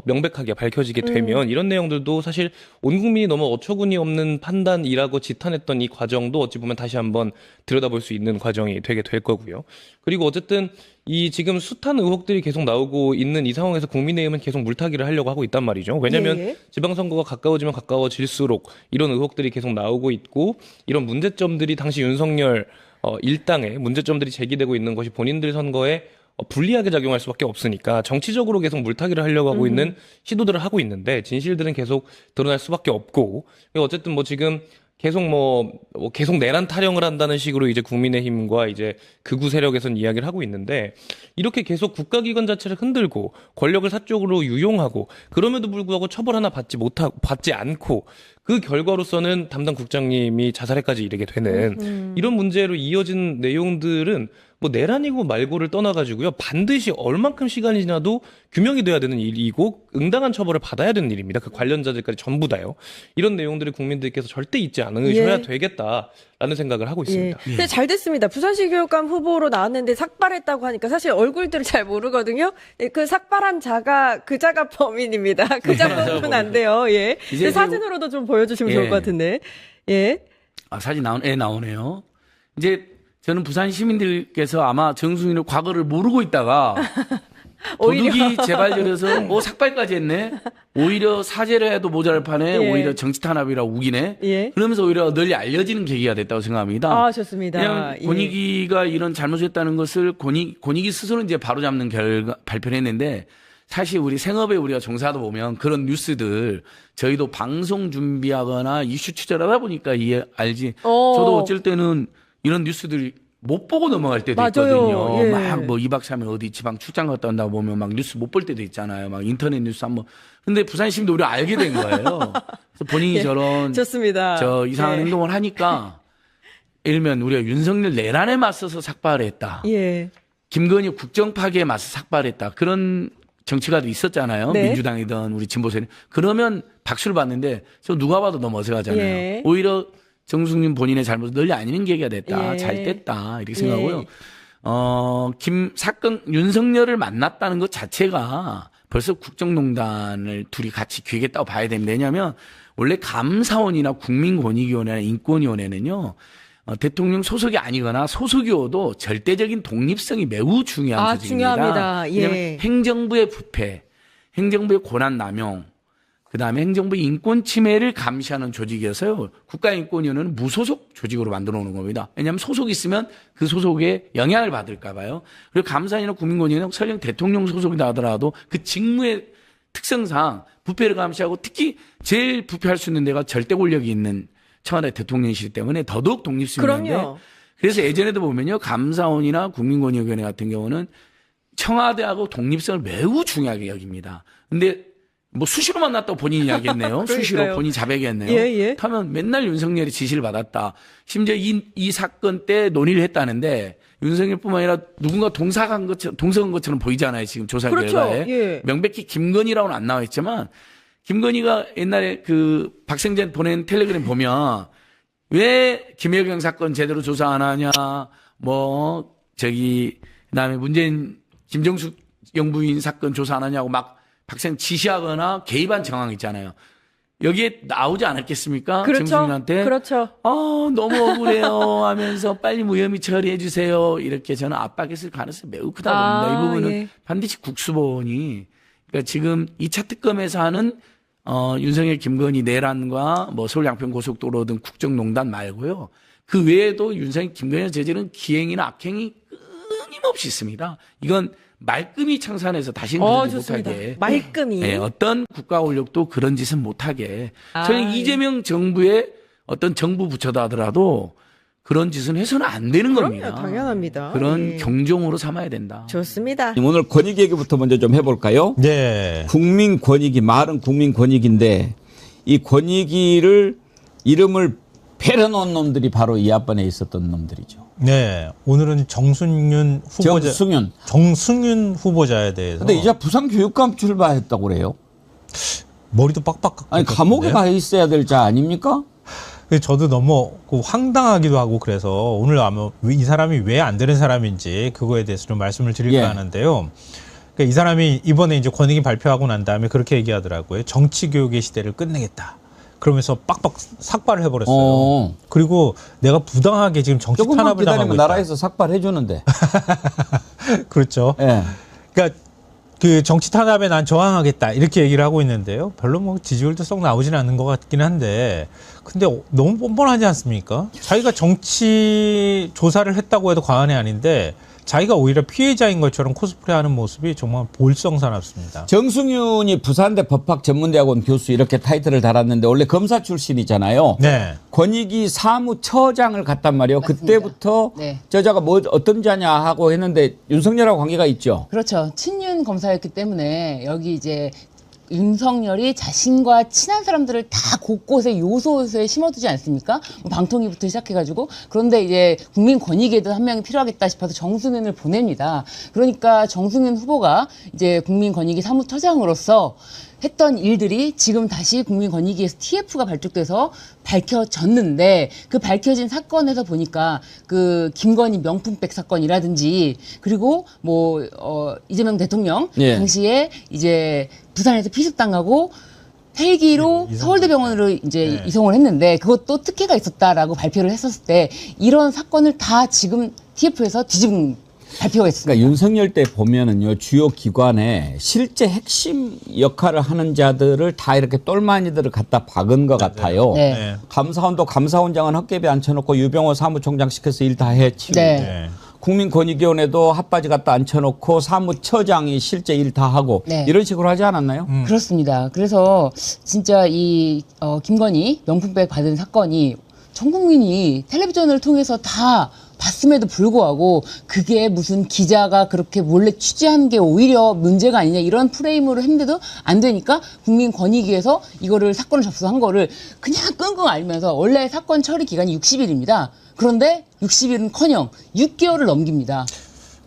명백하게 밝혀지게 되면 이런 내용들도 사실 온 국민이 너무 어처구니 없는 판단이라고 지탄했던 이 과정도 어찌 보면 다시 한번 들여다볼 수 있는 과정이 되게 될 거고요. 그리고 어쨌든 이 지금 숱한 의혹들이 계속 나오고 있는 이 상황에서 국민의힘은 계속 물타기를 하려고 하고 있단 말이죠. 왜냐하면 지방선거가 가까워지면 가까워질수록 이런 의혹들이 계속 나오고 있고 이런 문제점들이 당시 윤석열 일당에 문제점들이 제기되고 있는 것이 본인들 선거에 불리하게 작용할 수밖에 없으니까 정치적으로 계속 물타기를 하려고 하고 있는 시도들을 하고 있는데 진실들은 계속 드러날 수밖에 없고 어쨌든 지금 계속 내란 타령을 한다는 식으로 이제 국민의힘과 이제 극우 세력에서는 이야기를 하고 있는데, 이렇게 계속 국가기관 자체를 흔들고 권력을 사적으로 유용하고 그럼에도 불구하고 처벌 하나 받지 않고 그 결과로서는 담당 국장님이 자살에까지 이르게 되는 이런 문제로 이어진 내용들은 뭐 내란이고 말고를 떠나가지고요, 반드시 얼만큼 시간이 지나도 규명이 돼야 되는 일이고 응당한 처벌을 받아야 되는 일입니다. 그 관련자들까지 전부 다요. 이런 내용들을 국민들께서 절대 잊지 않으셔야 예. 되겠다라는 생각을 하고 있습니다. 근데 잘 됐습니다. 부산시 교육감 후보로 나왔는데 삭발했다고 하니까 사실 얼굴들을 잘 모르거든요. 그 삭발한 자가 그 자가 범인입니다. 그 자 보면 안 돼요. 예. 이제 사진으로도 좀 보여주시면 좋을 것 같은데. 예. 사진 나오네요. 이제 저는 부산 시민들께서 아마 정순이의 과거를 모르고 있다가 도둑이 재발견해서 삭발까지 했네. 오히려 사죄를 해도 모자랄 판에 예. 오히려 정치 탄압이라고 우기네. 예. 그러면서 오히려 널리 알려지는 계기가 됐다고 생각합니다. 아, 좋습니다. 왜냐하면 예. 권익위가 이런 잘못을 했다는 것을 권익위 스스로 이제 바로잡는 발표를 했는데, 사실 우리 생업에 우리가 종사하다 보면 그런 뉴스들 저희도 방송 준비하거나 이슈 취재하다 보니까 알지. 저도 어쩔 때는 이런 뉴스들이 못 보고 넘어갈 때도 맞아요. 있거든요. 예. 막 뭐 2박 3일 어디 지방 출장 갔다 온다 보면 막 뉴스 못 볼 때도 있잖아요. 막 인터넷 뉴스 한번. 근데 부산 시민도 우리가 알게 된 거예요. 그래서 본인이 예. 저런 좋습니다. 이상한 예. 행동을 하니까, 예를 들면 우리가 윤석열 내란에 맞서서 삭발을 했다. 예. 김건희 국정 파기에 맞서 삭발했다. 그런 정치가도 있었잖아요. 네. 민주당이든 우리 진보세력. 그러면 박수를 받는데 저 누가 봐도 너무 어색하잖아요. 예. 오히려 정숙님 본인의 잘못을 널리 아니는 계기가 됐다. 예. 잘 됐다. 이렇게 생각하고요. 예. 윤석열을 만났다는 것 자체가 벌써 국정농단을 둘이 같이 기획했다고 봐야 됩니다. 왜냐하면 원래 감사원이나 국민권익위원회나 인권위원회는요, 대통령 소속이 아니거나 소속이어도 절대적인 독립성이 매우 중요한 조직입니다. 중요합니다. 예. 왜냐하면 행정부의 부패, 행정부의 권한 남용, 그다음에 행정부의 인권 침해를 감시하는 조직이어서요, 국가인권위원회는 무소속 조직으로 만들어 놓은 겁니다. 왜냐하면 소속이 있으면 그 소속에 영향을 받을까 봐요. 그리고 감사원이나 국민권익위원회는 설령 대통령 소속이다 하더라도 그 직무의 특성상 부패를 감시하고, 특히 제일 부패할 수 있는 데가 절대 권력이 있는 청와대 대통령이시기 때문에 더더욱 독립성이 있는데, 그래서 예전에도 보면요, 감사원이나 국민권익위원회 같은 경우는 청와대하고 독립성을 매우 중요하게 여깁니다. 근데 뭐 수시로 만났다고 본인이 이야기했네요. 수시로 본인이 자백했네요. 예. 하면 맨날 윤석열이 지시를 받았다. 심지어 이 사건 때 논의를 했다는데, 윤석열뿐만 아니라 누군가 동석한 것처럼 보이잖아요. 지금 조사 결과에. 예. 명백히 김건희라고는 안 나와 있지만, 김건희가 옛날에 그 박생재 보낸 텔레그램 보면 왜 김혜경 사건 제대로 조사 안 하냐, 그다음에 문재인 김정숙 영부인 사건 조사 안 하냐고 막 박생 지시하거나 개입한 정황 있잖아요. 여기에 나오지 않았겠습니까? 그렇죠. 정수님한테. 그렇죠. 너무 억울해요 하면서 빨리 무혐의 처리해 주세요. 이렇게 저는 압박했을 가능성이 매우 크다고 봅니다. 이 부분은 예. 반드시 국수본이, 그러니까 지금 2차 특검에서 하는 윤석열 김건희 내란과 뭐 서울 양평 고속도로 등 국정농단 말고요, 그 외에도 윤석열 김건희 저지른 기행이나 악행이 끊임없이 있습니다. 이건 말끔히 청산해서 다시는 그러지 못하게. 말끔히. 네, 어떤 국가 권력도 그런 짓은 못하게. 저는 이재명 정부의 어떤 정부 부처다 하더라도 그런 짓은 해서는 안 되는 겁니다. 당연합니다. 그런 예. 경종으로 삼아야 된다. 좋습니다. 오늘 권익 얘기부터 먼저 좀 해볼까요? 네. 국민 권익위, 말은 국민 권익인데 이 권익위를 이름을 패려놓은 놈들이 바로 이 앞번에 있었던 놈들이죠. 네. 오늘은 정승윤 후보자에 대해서. 근데 이제 부산교육감 출마했다고 그래요. 머리도 빡빡. 아니 감옥에 가 있어야 될 자 아닙니까? 저도 너무 황당하기도 하고, 그래서 오늘 아마 이 사람이 왜 안 되는 사람인지 그거에 대해서 좀 말씀을 드릴까 하는데요. 그러니까 이 사람이 이번에 이제 권익위 발표하고 난 다음에 그렇게 얘기하더라고요. 정치 교육의 시대를 끝내겠다. 그러면서 빡빡 삭발을 해버렸어요. 그리고 내가 부당하게 지금 정치 탄압을 당하고 있다. 나라에서 삭발해 주는데. 그렇죠. 예. 그러니까 그 정치 탄압에 난 저항하겠다 이렇게 얘기를 하고 있는데요. 별로 뭐 지지율도 썩 나오지는 않는 것 같긴 한데, 근데 너무 뻔뻔하지 않습니까? 자기가 정치 조사를 했다고 해도 과언이 아닌데 자기가 오히려 피해자인 것처럼 코스프레하는 모습이 정말 볼썽사납습니다. 정승윤이 부산대 법학전문대학원 교수 이렇게 타이틀을 달았는데 원래 검사 출신이잖아요. 네. 권익위 사무처장을 갔단 말이에요. 맞습니다. 그때부터 네. 저자가 뭐 어떤 자냐 하고 했는데 윤석열하고 관계가 있죠. 그렇죠. 친윤 검사였기 때문에 여기 이제 윤석열이 자신과 친한 사람들을 다 곳곳에 요소에 심어두지 않습니까? 뭐 방통위부터 시작해가지고. 그런데 이제 국민권익위에도 한 명이 필요하겠다 싶어서 정승윤을 보냅니다. 그러니까 정승윤 후보가 이제 국민권익위 사무처장으로서 했던 일들이 지금 다시 국민권익위에서 TF가 발족돼서 밝혀졌는데, 그 밝혀진 사건에서 보니까 그 김건희 명품백 사건이라든지, 그리고 뭐 이재명 대통령 예. 당시에 이제 부산에서 피습당하고 헬기로 서울대병원으로 이제 이송을 했는데 그것도 특혜가 있었다라고 발표를 했었을 때, 이런 사건을 다 지금 TF에서 뒤집은 발표가 있습니다. 그러니까 윤석열 때 보면은요, 주요 기관에 실제 핵심 역할을 하는 자들을 다 이렇게 똘마니들을 갖다 박은 것 같아요. 네. 감사원도 감사원장은 헛개비 앉혀놓고 유병호 사무총장 시켜서 일 다 해치우고. 네. 국민권익위원회도 핫바지 갖다 앉혀놓고 사무처장이 실제 일 다 하고 네. 이런 식으로 하지 않았나요? 그렇습니다. 그래서 진짜 이 김건희 명품백 받은 사건이 전 국민이 텔레비전을 통해서 다 봤음에도 불구하고 그게 무슨 기자가 그렇게 몰래 취재한 게 오히려 문제가 아니냐 이런 프레임으로 했는데도 안 되니까 국민권익위에서 이거를 사건을 접수한 거를 그냥 끙끙 앓면서, 원래 사건 처리 기간이 60일입니다. 그런데 60일은커녕 6개월을 넘깁니다.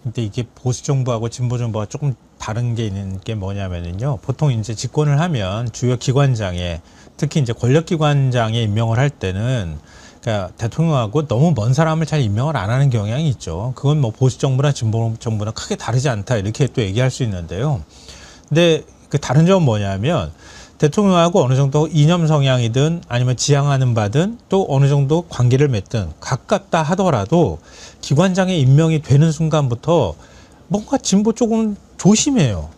근데 이게 보수 정부하고 진보 정부가 조금 다른 게 있는 게 뭐냐면은요. 보통 이제 집권을 하면 주요 기관장에, 특히 이제 권력기관장에 임명을 할 때는 그러니까 대통령하고 너무 먼 사람을 잘 임명을 안 하는 경향이 있죠. 그건 뭐 보수 정부나 진보 정부나 크게 다르지 않다 이렇게 또 얘기할 수 있는데요. 근데 그 다른 점은 뭐냐면 대통령하고 어느 정도 이념 성향이든 아니면 지향하는 바든 또 어느 정도 관계를 맺든 가깝다 하더라도 기관장에 임명이 되는 순간부터 뭔가 진보 쪽은 조심해요.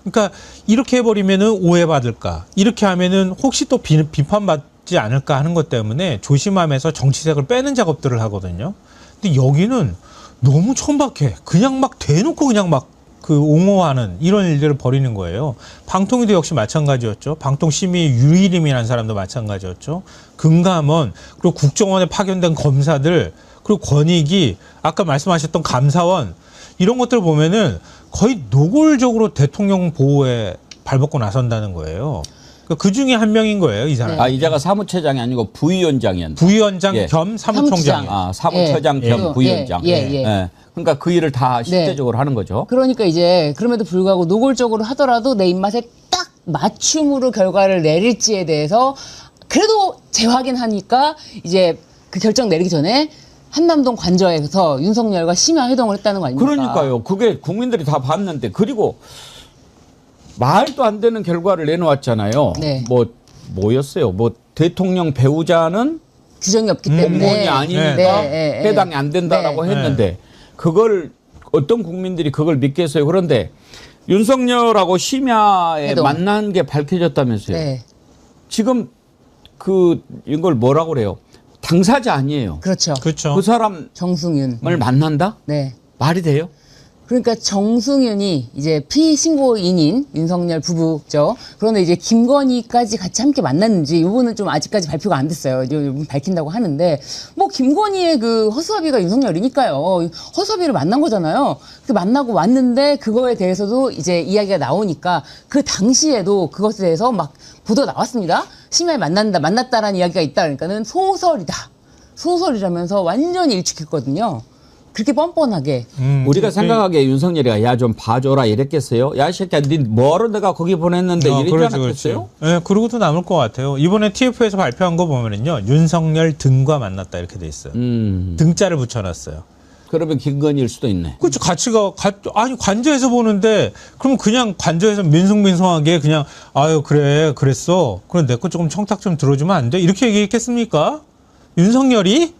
그러니까 이렇게 해버리면은 오해받을까, 이렇게 하면은 혹시 또 비판받지 않을까 하는 것 때문에 조심하면서 정치색을 빼는 작업들을 하거든요. 근데 여기는 너무 천박해. 그냥 막 대놓고 그냥 막 그 옹호하는 이런 일들을 벌이는 거예요. 방통위도 역시 마찬가지였죠. 방통심의 유일임이라는 사람도 마찬가지였죠. 금감원, 그리고 국정원에 파견된 검사들, 그리고 권익위, 아까 말씀하셨던 감사원, 이런 것들을 보면은 거의 노골적으로 대통령 보호에 발벗고 나선다는 거예요. 그 중에 한 명인 거예요, 이 사람. 아, 이자가 사무처장이 아니고 부위원장이었는데. 부위원장 예. 겸 사무총장. 아, 사무처장 겸 부위원장. 예. 그러니까 그 일을 다 실제적으로 하는 거죠. 그러니까 이제 그럼에도 불구하고 노골적으로 하더라도 내 입맛에 딱 맞춤으로 결과를 내릴지에 대해서 그래도 재확인하니까 이제 그 결정 내리기 전에 한남동 관저에서 윤석열과 심야 회동을 했다는 거 아닙니까? 그러니까요. 그게 국민들이 다 봤는데, 그리고 말도 안 되는 결과를 내놓았잖아요. 네. 뭐였어요? 뭐 대통령 배우자는 규정이 없기 때문에 공무원이 아니니까 해당이 안 된다라고 했는데 그걸 어떤 국민들이 그걸 믿겠어요. 그런데 윤석열하고 심야에 회동. 만난 게 밝혀졌다면서요. 네. 지금 이걸 뭐라고 그래요? 당사자 아니에요. 그렇죠. 그 사람 정승윤을 만난다? 네. 말이 돼요? 그러니까 정승윤이 이제 피신고인인 윤석열 부부죠. 그런데 이제 김건희까지 같이 함께 만났는지 이거는 좀 아직까지 발표가 안 됐어요. 이제 밝힌다고 하는데 뭐 김건희의 그 허수아비가 윤석열이니까요. 허수아비를 만난 거잖아요. 그 만나고 왔는데 그거에 대해서도 이제 이야기가 나오니까 그 당시에도 그것에 대해서 막 보도가 나왔습니다. 심야에 만났다라는 이야기가 있다. 그러니까는 소설이라면서 완전히 일축했거든요. 그렇게 뻔뻔하게. 우리가 생각하기에 윤석열이가 야 좀 봐줘라 이랬겠어요? 야 이 새끼야 니 뭐하러 내가 거기 보냈는데 이러지 않았겠어요? 네, 그러고도 남을 것 같아요. 이번에 TF에서 발표한 거 보면은요, 윤석열 등과 만났다 이렇게 돼 있어요. 등자를 붙여놨어요. 그러면 김건희일 수도 있네. 그렇죠. 아니 관저에서 보는데 그럼 그냥 관저에서 민송민송하게 그냥 아유 그래 그랬어. 그럼 내 거 조금 청탁 좀 들어주면 안 돼? 이렇게 얘기했겠습니까? 윤석열이?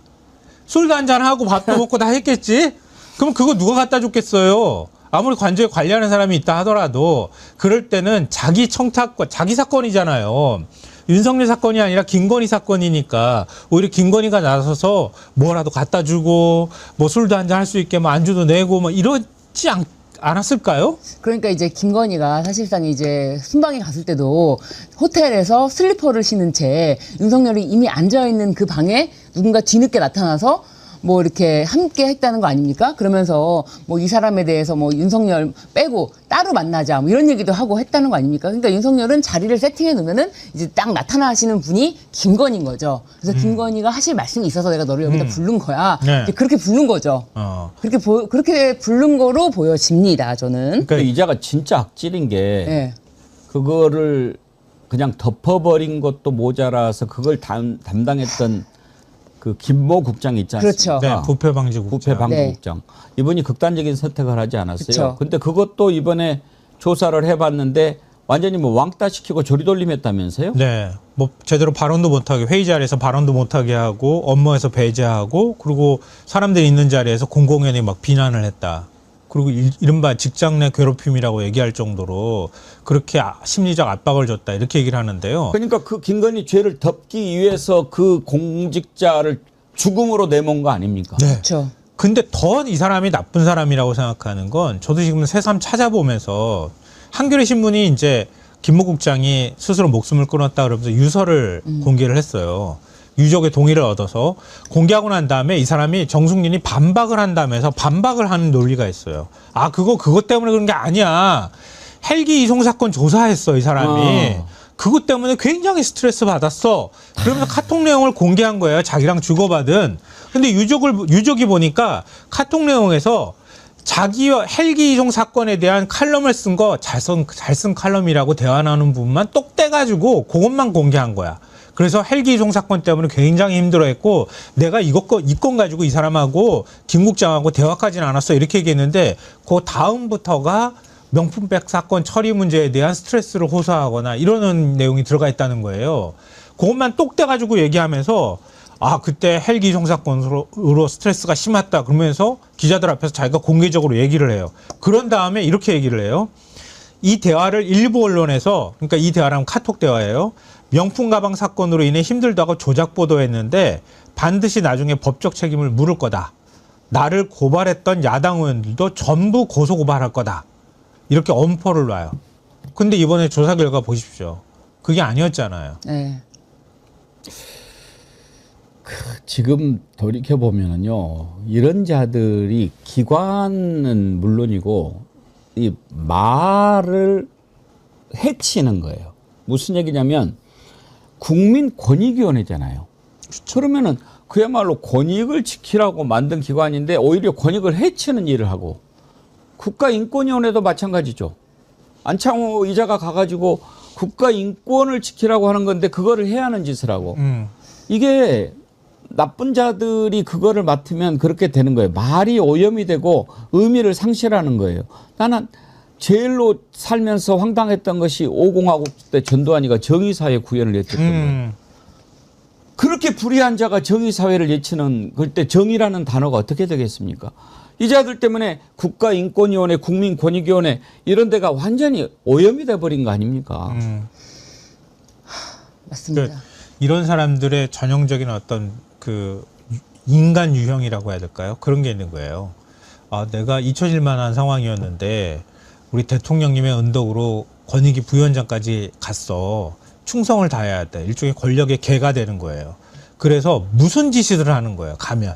술도 한잔하고 밥도 먹고 다 했겠지? 그럼 그거 누가 갖다 줬겠어요? 아무리 관저에 관리하는 사람이 있다 하더라도 그럴 때는 자기 청탁과 자기 사건이잖아요. 윤석열 사건이 아니라 김건희 사건이니까 오히려 김건희가 나서서 뭐라도 갖다 주고 뭐 술도 한잔 할 수 있게 뭐 안주도 내고 뭐 이러지 않았을까요? 그러니까 이제 김건희가 사실상 이제 순방에 갔을 때도 호텔에서 슬리퍼를 신은 채 윤석열이 이미 앉아있는 그 방에 누군가 뒤늦게 나타나서 뭐 이렇게 함께 했다는 거 아닙니까? 그러면서 뭐 이 사람에 대해서 뭐 윤석열 빼고 따로 만나자 뭐 이런 얘기도 하고 했다는 거 아닙니까? 그러니까 윤석열은 자리를 세팅해 놓으면은 이제 딱 나타나시는 분이 김건희인 거죠. 그래서 김건희가 하실 말씀이 있어서 내가 너를 여기다 부른 거야. 네. 이제 그렇게 부른 거죠. 그렇게 부른 거로 보여집니다. 저는. 그러니까 이자가 진짜 악질인 게 네. 그거를 그냥 덮어버린 것도 모자라서 그걸 담당했던 그 김모 국장 있지 않습니까? 그렇죠. 네, 부패방지국장. 부패방지국장. 이분이 극단적인 선택을 하지 않았어요. 그렇죠. 근데 그것도 이번에 조사를 해봤는데 완전히 뭐 왕따 시키고 조리돌림했다면서요? 네, 뭐 제대로 발언도 못하게 회의 자리에서 발언도 못하게 하고 업무에서 배제하고 그리고 사람들이 있는 자리에서 공공연히 막 비난을 했다. 그리고 이른바 직장 내 괴롭힘이라고 얘기할 정도로 그렇게 심리적 압박을 줬다 이렇게 얘기를 하는데요. 그러니까 그 김건희 죄를 덮기 위해서 그 공직자를 죽음으로 내몬 거 아닙니까? 네. 그렇죠. 근데 더 이 사람이 나쁜 사람이라고 생각하는 건 저도 지금 새삼 찾아보면서 한겨레 신문이 이제 김모 국장이 스스로 목숨을 끊었다 그러면서 유서를 공개를 했어요. 유족의 동의를 얻어서 공개하고 난 다음에 이 사람이 정승윤이 반박을 한다면서 반박을 하는 논리가 있어요. 아, 그것 때문에 그런 게 아니야. 헬기 이송 사건 조사했어, 이 사람이. 그것 때문에 굉장히 스트레스 받았어. 그러면서 카톡 내용을 공개한 거예요. 자기랑 주고받은. 근데 유족이 보니까 카톡 내용에서 자기 헬기 이송 사건에 대한 칼럼을 쓴 거 잘 쓴 칼럼이라고 대화 나누는 부분만 똑 떼가지고 그것만 공개한 거야. 그래서 헬기 이송 사건 때문에 굉장히 힘들어했고 내가 이 건 가지고 이 사람하고 김 국장하고 대화까지는 않았어 이렇게 얘기했는데 그 다음부터가 명품백 사건 처리 문제에 대한 스트레스를 호소하거나 이러는 내용이 들어가 있다는 거예요. 그것만 똑 떼가지고 얘기하면서 아 그때 헬기 이송 사건으로 스트레스가 심했다 그러면서 기자들 앞에서 자기가 공개적으로 얘기를 해요. 그런 다음에 이렇게 얘기를 해요. 이 대화를 일부 언론에서 그러니까 이 대화라면 카톡 대화예요. 명품 가방 사건으로 인해 힘들다고 조작 보도했는데 반드시 나중에 법적 책임을 물을 거다. 나를 고발했던 야당 의원들도 전부 고소 고발할 거다. 이렇게 엄포를 놔요. 근데 이번에 조사 결과 보십시오. 그게 아니었잖아요. 네. 지금 돌이켜보면요. 이런 자들이 기관은 물론이고 이 말을 해치는 거예요. 무슨 얘기냐면 국민권익위원회잖아요. 그러면은 그야말로 권익을 지키라고 만든 기관인데 오히려 권익을 해치는 일을 하고 국가인권위원회도 마찬가지죠. 안창호 이자가 가가지고 국가인권을 지키라고 하는 건데 그거를 해야 하는 짓을 하고 이게 나쁜 자들이 그거를 맡으면 그렇게 되는 거예요. 말이 오염이 되고 의미를 상실하는 거예요. 나는 제일로 살면서 황당했던 것이 5공화국 때 전두환이가 정의사회 구현을 외쳤던 거예요. 그렇게 불의한 자가 정의사회를 외치는 그때 정의라는 단어가 어떻게 되겠습니까? 이 자들 때문에 국가인권위원회, 국민권익위원회 이런 데가 완전히 오염이 돼버린 거 아닙니까? 맞습니다. 그러니까 이런 사람들의 전형적인 어떤 그 인간 유형이라고 해야 될까요? 그런 게 있는 거예요. 아, 내가 잊혀질 만한 상황이었는데 우리 대통령님의 은덕으로 권익위 부위원장까지 갔어. 충성을 다해야 돼. 일종의 권력의 개가 되는 거예요. 그래서 무슨 짓을 하는 거예요. 가면.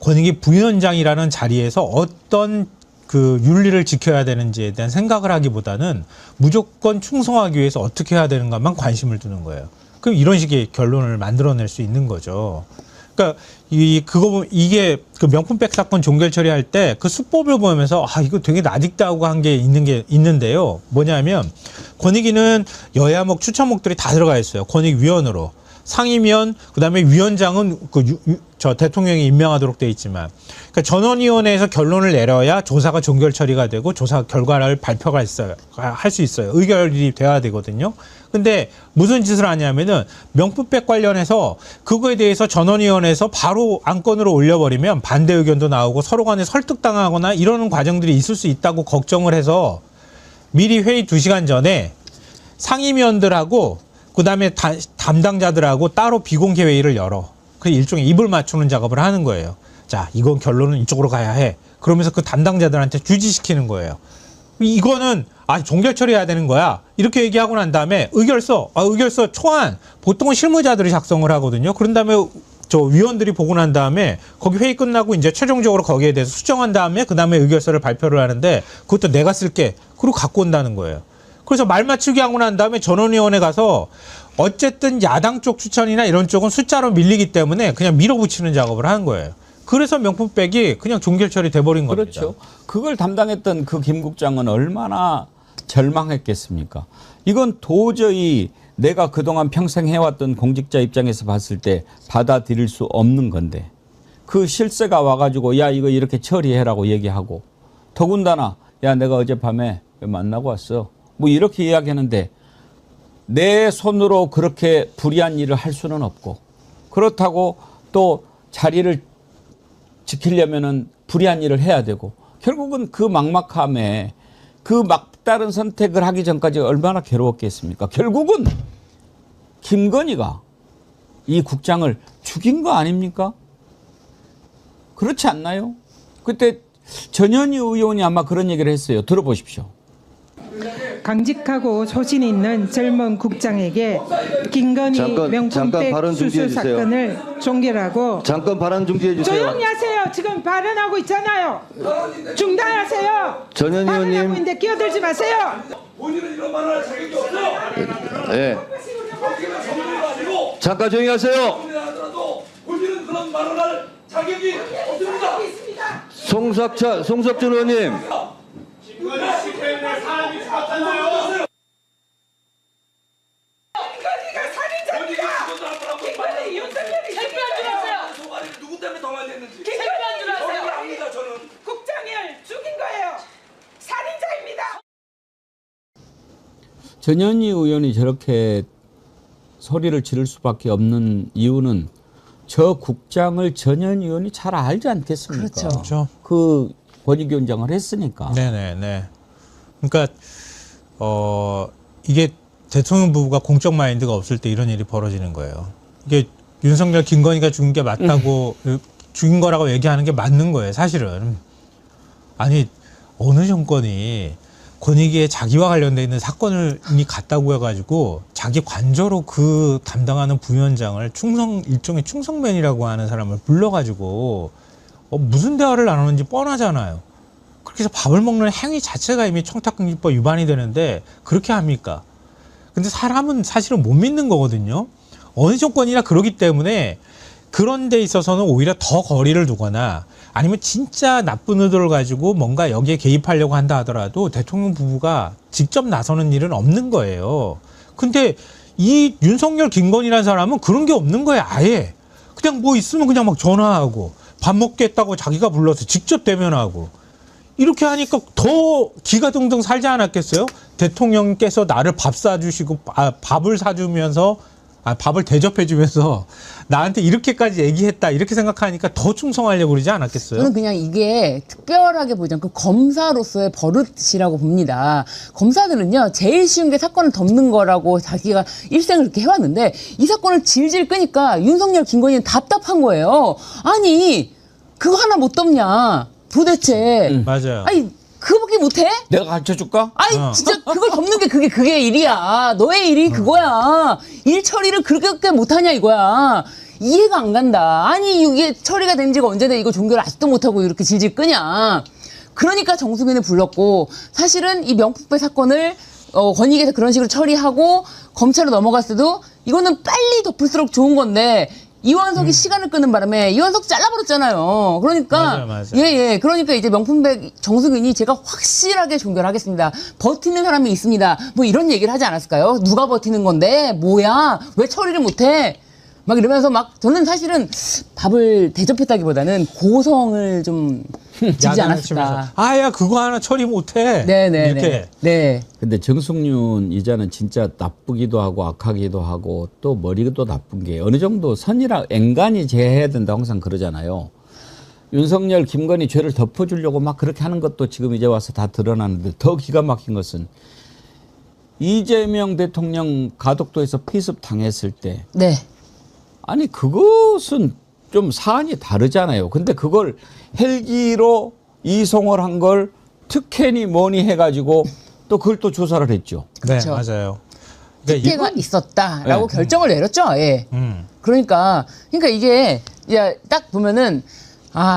권익위 부위원장이라는 자리에서 어떤 그 윤리를 지켜야 되는지에 대한 생각을 하기보다는 무조건 충성하기 위해서 어떻게 해야 되는가만 관심을 두는 거예요. 그럼 이런 식의 결론을 만들어낼 수 있는 거죠. 그러니까 이게 그 명품백 사건 종결 처리할 때 그 수법을 보면서 아 이거 되게 나딕다고 한 게 있는데요. 뭐냐면 권익위는 여야목 추천목들이 다 들어가 있어요. 권익위원으로. 상임위원 그다음에 위원장은 저 대통령이 임명하도록 돼 있지만 그러니까 전원위원회에서 결론을 내려야 조사가 종결 처리가 되고 조사 결과를 발표가 할 수 있어요. 의결이 돼야 되거든요. 근데 무슨 짓을 하냐면은 명품백 관련해서 그거에 대해서 전원위원회에서 바로 안건으로 올려버리면 반대 의견도 나오고 서로 간에 설득당하거나 이러는 과정들이 있을 수 있다고 걱정을 해서 미리 회의 2시간 전에 상임위원들하고 그다음에 담당자들하고 따로 비공개 회의를 열어. 그 일종의 입을 맞추는 작업을 하는 거예요. 자, 이건 결론은 이쪽으로 가야 해. 그러면서 그 담당자들한테 주지시키는 거예요. 이거는 종결 처리해야 되는 거야. 이렇게 얘기하고 난 다음에 의결서 초안 보통은 실무자들이 작성을 하거든요. 그런 다음에 저 위원들이 보고 난 다음에 거기 회의 끝나고 이제 최종적으로 거기에 대해서 수정한 다음에 그 다음에 의결서를 발표를 하는데 그것도 내가 쓸게. 그리고 갖고 온다는 거예요. 그래서 말 맞추기 하고 난 다음에 전원위원회 가서 어쨌든 야당 쪽 추천이나 이런 쪽은 숫자로 밀리기 때문에 그냥 밀어붙이는 작업을 하는 거예요. 그래서 명품백이 그냥 종결 처리돼 버린 겁니다. 그렇죠. 그걸 담당했던 그 김 국장은 얼마나 절망했겠습니까? 이건 도저히 내가 그동안 평생 해왔던 공직자 입장에서 봤을 때 받아들일 수 없는 건데 그 실세가 와가지고 야 이거 이렇게 처리해라고 얘기하고 더군다나 야 내가 어젯밤에 만나고 왔어 뭐 이렇게 이야기하는데 내 손으로 그렇게 불의한 일을 할 수는 없고 그렇다고 또 자리를 지키려면은 불의한 일을 해야 되고 결국은 그 막막함에 그 막다른 선택을 하기 전까지 얼마나 괴로웠겠습니까? 결국은 김건희가 이 국장을 죽인 거 아닙니까? 그렇지 않나요? 그때 전현희 의원이 아마 그런 얘기를 했어요. 들어보십시오. 강직하고 소신 있는 젊은 국장에게 김건희 명품백 수수 사건을 종결하고 잠깐 발언 중지해 주세요. 조용히 하세요. 지금 발언하고 있잖아요. 중단하세요. 전현희 의원님. 발언하고 있는데 끼어들지 마세요. 본인은 이런 말을 할 자격이 없어요. 네. 잠깐 조용히 하세요. 본인은 그런 말을 할 자격이 없습니다. 송석준 의원님. 김건희가 살인자입니다. 김건희 윤석열이 창피한 줄 아세요? 소가리를 누구 때문에 더 많이 했는지. 창피한 줄 아세요? 저는 압니다. 저는. 국장을 죽인 거예요. 살인자입니다. 전현희 의원이 저렇게 소리를 지를 수밖에 없는 이유는 저 국장을 전현희 의원이 잘 알지 않겠습니까? 그렇죠. 그 권익위원장을 했으니까. 네네네. 그러니까 이게 대통령 부부가 공적 마인드가 없을 때 이런 일이 벌어지는 거예요. 이게 윤석열, 김건희가 죽은 게 맞다고 죽인 거라고 얘기하는 게 맞는 거예요. 사실은. 아니 어느 정권이 권익위에 자기와 관련돼 있는 사건이 갔다고 해가지고 자기 관저로 그 담당하는 부위원장을 일종의 충성맨이라고 하는 사람을 불러가지고 무슨 대화를 나누는지 뻔하잖아요. 그렇게 해서 밥을 먹는 행위 자체가 이미 청탁금지법 위반이 되는데 그렇게 합니까? 근데 사람은 사실은 못 믿는 거거든요. 어느 정권이나 그러기 때문에 그런 데 있어서는 오히려 더 거리를 두거나 아니면 진짜 나쁜 의도를 가지고 뭔가 여기에 개입하려고 한다 하더라도 대통령 부부가 직접 나서는 일은 없는 거예요. 근데 이 윤석열, 김건희라는 사람은 그런 게 없는 거예요. 아예. 그냥 뭐 있으면 그냥 막 전화하고 밥 먹겠다고 자기가 불러서 직접 대면하고 이렇게 하니까 더 기가등등 살지 않았겠어요? 대통령께서 나를 밥 사주시고 밥을 사주면서 밥을 대접해주면서 나한테 이렇게까지 얘기했다 이렇게 생각하니까 더 충성하려고 그러지 않았겠어요? 저는 그냥 이게 특별하게 보지 않고 검사로서의 버릇이라고 봅니다. 검사들은요 제일 쉬운 게 사건을 덮는 거라고 자기가 일생을 그렇게 해왔는데 이 사건을 질질 끄니까 윤석열, 김건희는 답답한 거예요. 아니 그거 하나 못 덮냐 도대체. 맞아요. 아니 그거밖에 못해? 내가 가르쳐줄까? 아니 진짜 그걸 덮는 게 그게 일이야. 너의 일이 그거야. 일 처리를 그렇게 못하냐 이거야. 이해가 안 간다. 아니 이게 처리가 된 지가 언제돼 이거 종결을 아직도 못하고 이렇게 질질 끄냐. 그러니까 정승윤을 불렀고 사실은 이 명품백 사건을 권익위에서 그런 식으로 처리하고 검찰로 넘어갔어도 이거는 빨리 덮을수록 좋은 건데 이완석이 시간을 끄는 바람에 이완석 잘라버렸잖아요. 그러니까 맞아요. 예. 그러니까 이제 명품백 정승윤이 제가 확실하게 종결하겠습니다. 버티는 사람이 있습니다. 뭐 이런 얘기를 하지 않았을까요? 누가 버티는 건데 뭐야? 왜 처리를 못해? 막 이러면서 막 저는 사실은 밥을 대접했다기보다는 고성을 좀 지지 않았을까. 아야 그거 하나 처리 못해. 네네. 이렇게. 네. 근데 정승윤 이자는 진짜 나쁘기도 하고 악하기도 하고 또 머리도 나쁜 게 어느 정도 선이라 앵간히 제해야 된다고 항상 그러잖아요. 윤석열, 김건희 죄를 덮어주려고 막 그렇게 하는 것도 지금 이제 와서 다 드러나는데 더 기가 막힌 것은 이재명 대통령 가덕도에서 피습 당했을 때 네. 아니 그것은 좀 사안이 다르잖아요. 근데 그걸 헬기로 이송을 한 걸 특혜니 뭐니 해가지고 또 그걸 또 조사를 했죠. 네, 그렇죠. 맞아요. 특혜가 있었다라고 네. 결정을 내렸죠. 예. 그러니까 이게 딱 보면은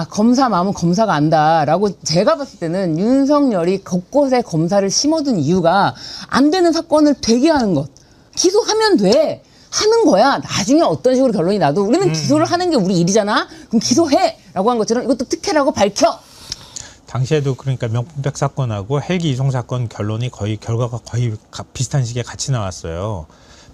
검사 마음은 검사가 안다라고 제가 봤을 때는 윤석열이 곳곳에 검사를 심어둔 이유가 안 되는 사건을 되게 하는 것. 기소하면 돼. 하는 거야. 나중에 어떤 식으로 결론이 나도 우리는 기소를 하는 게 우리 일이잖아. 그럼 기소해라고 한 것처럼 이것도 특혜라고 밝혀. 당시에도 그러니까 명품백 사건하고 헬기 이송 사건 결과가 거의 비슷한 시기에 같이 나왔어요.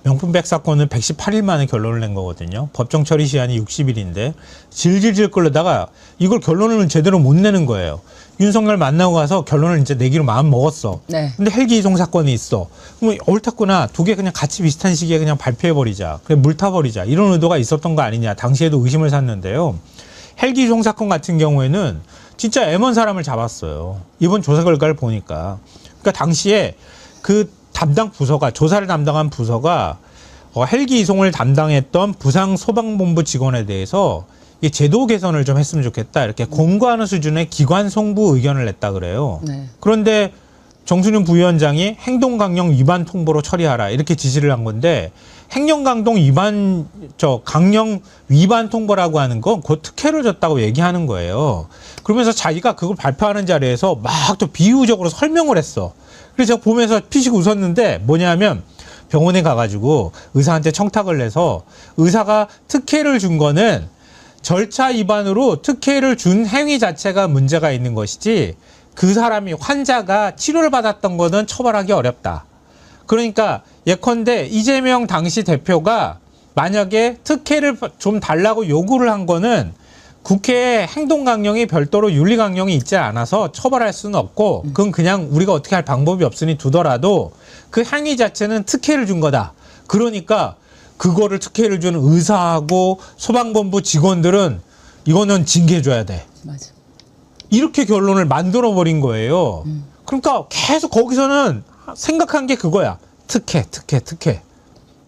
명품백 사건은 118일 만에 결론을 낸 거거든요. 법정 처리 시한이 60일인데 질질질 끌려다가 이걸 결론을 제대로 못 내는 거예요. 윤석열 만나고 가서 결론을 이제 내기로 마음 먹었어. 네. 근데 헬기 이송 사건이 있어. 그럼 옳았구나. 두 개 그냥 같이 비슷한 시기에 그냥 발표해버리자. 그래 물타버리자. 이런 의도가 있었던 거 아니냐. 당시에도 의심을 샀는데요. 헬기 이송 사건 같은 경우에는 진짜 M1 사람을 잡았어요. 이번 조사 결과를 보니까. 그러니까 당시에 그 담당 부서가 조사를 담당한 부서가 헬기 이송을 담당했던 부상 소방본부 직원에 대해서 이 제도 개선을 좀 했으면 좋겠다. 이렇게 공고하는 수준의 기관 송부 의견을 냈다 그래요. 네. 그런데 정순윤 부위원장이 행동강령 위반 통보로 처리하라 이렇게 지시를 한 건데 행령강동 위반 강령 위반 통보라고 하는 건 곧 특혜를 줬다고 얘기하는 거예요. 그러면서 자기가 그걸 발표하는 자리에서 막 또 비유적으로 설명을 했어. 그래서 제가 보면서 피식 웃었는데 뭐냐면 병원에 가가지고 의사한테 청탁을 내서 의사가 특혜를 준 거는 절차 위반으로 특혜를 준 행위 자체가 문제가 있는 것이지 그 사람이 환자가 치료를 받았던 거는 처벌하기 어렵다. 그러니까 예컨대 이재명 당시 대표가 만약에 특혜를 좀 달라고 요구를 한 거는 국회에 행동강령이 별도로 윤리강령이 있지 않아서 처벌할 수는 없고 그건 그냥 우리가 어떻게 할 방법이 없으니 두더라도 그 행위 자체는 특혜를 준 거다. 그러니까 그거를 특혜를 주는 의사하고 소방본부 직원들은 이거는 징계해줘야 돼. 맞아. 이렇게 결론을 만들어버린 거예요. 그러니까 계속 거기서는 생각한 게 그거야. 특혜.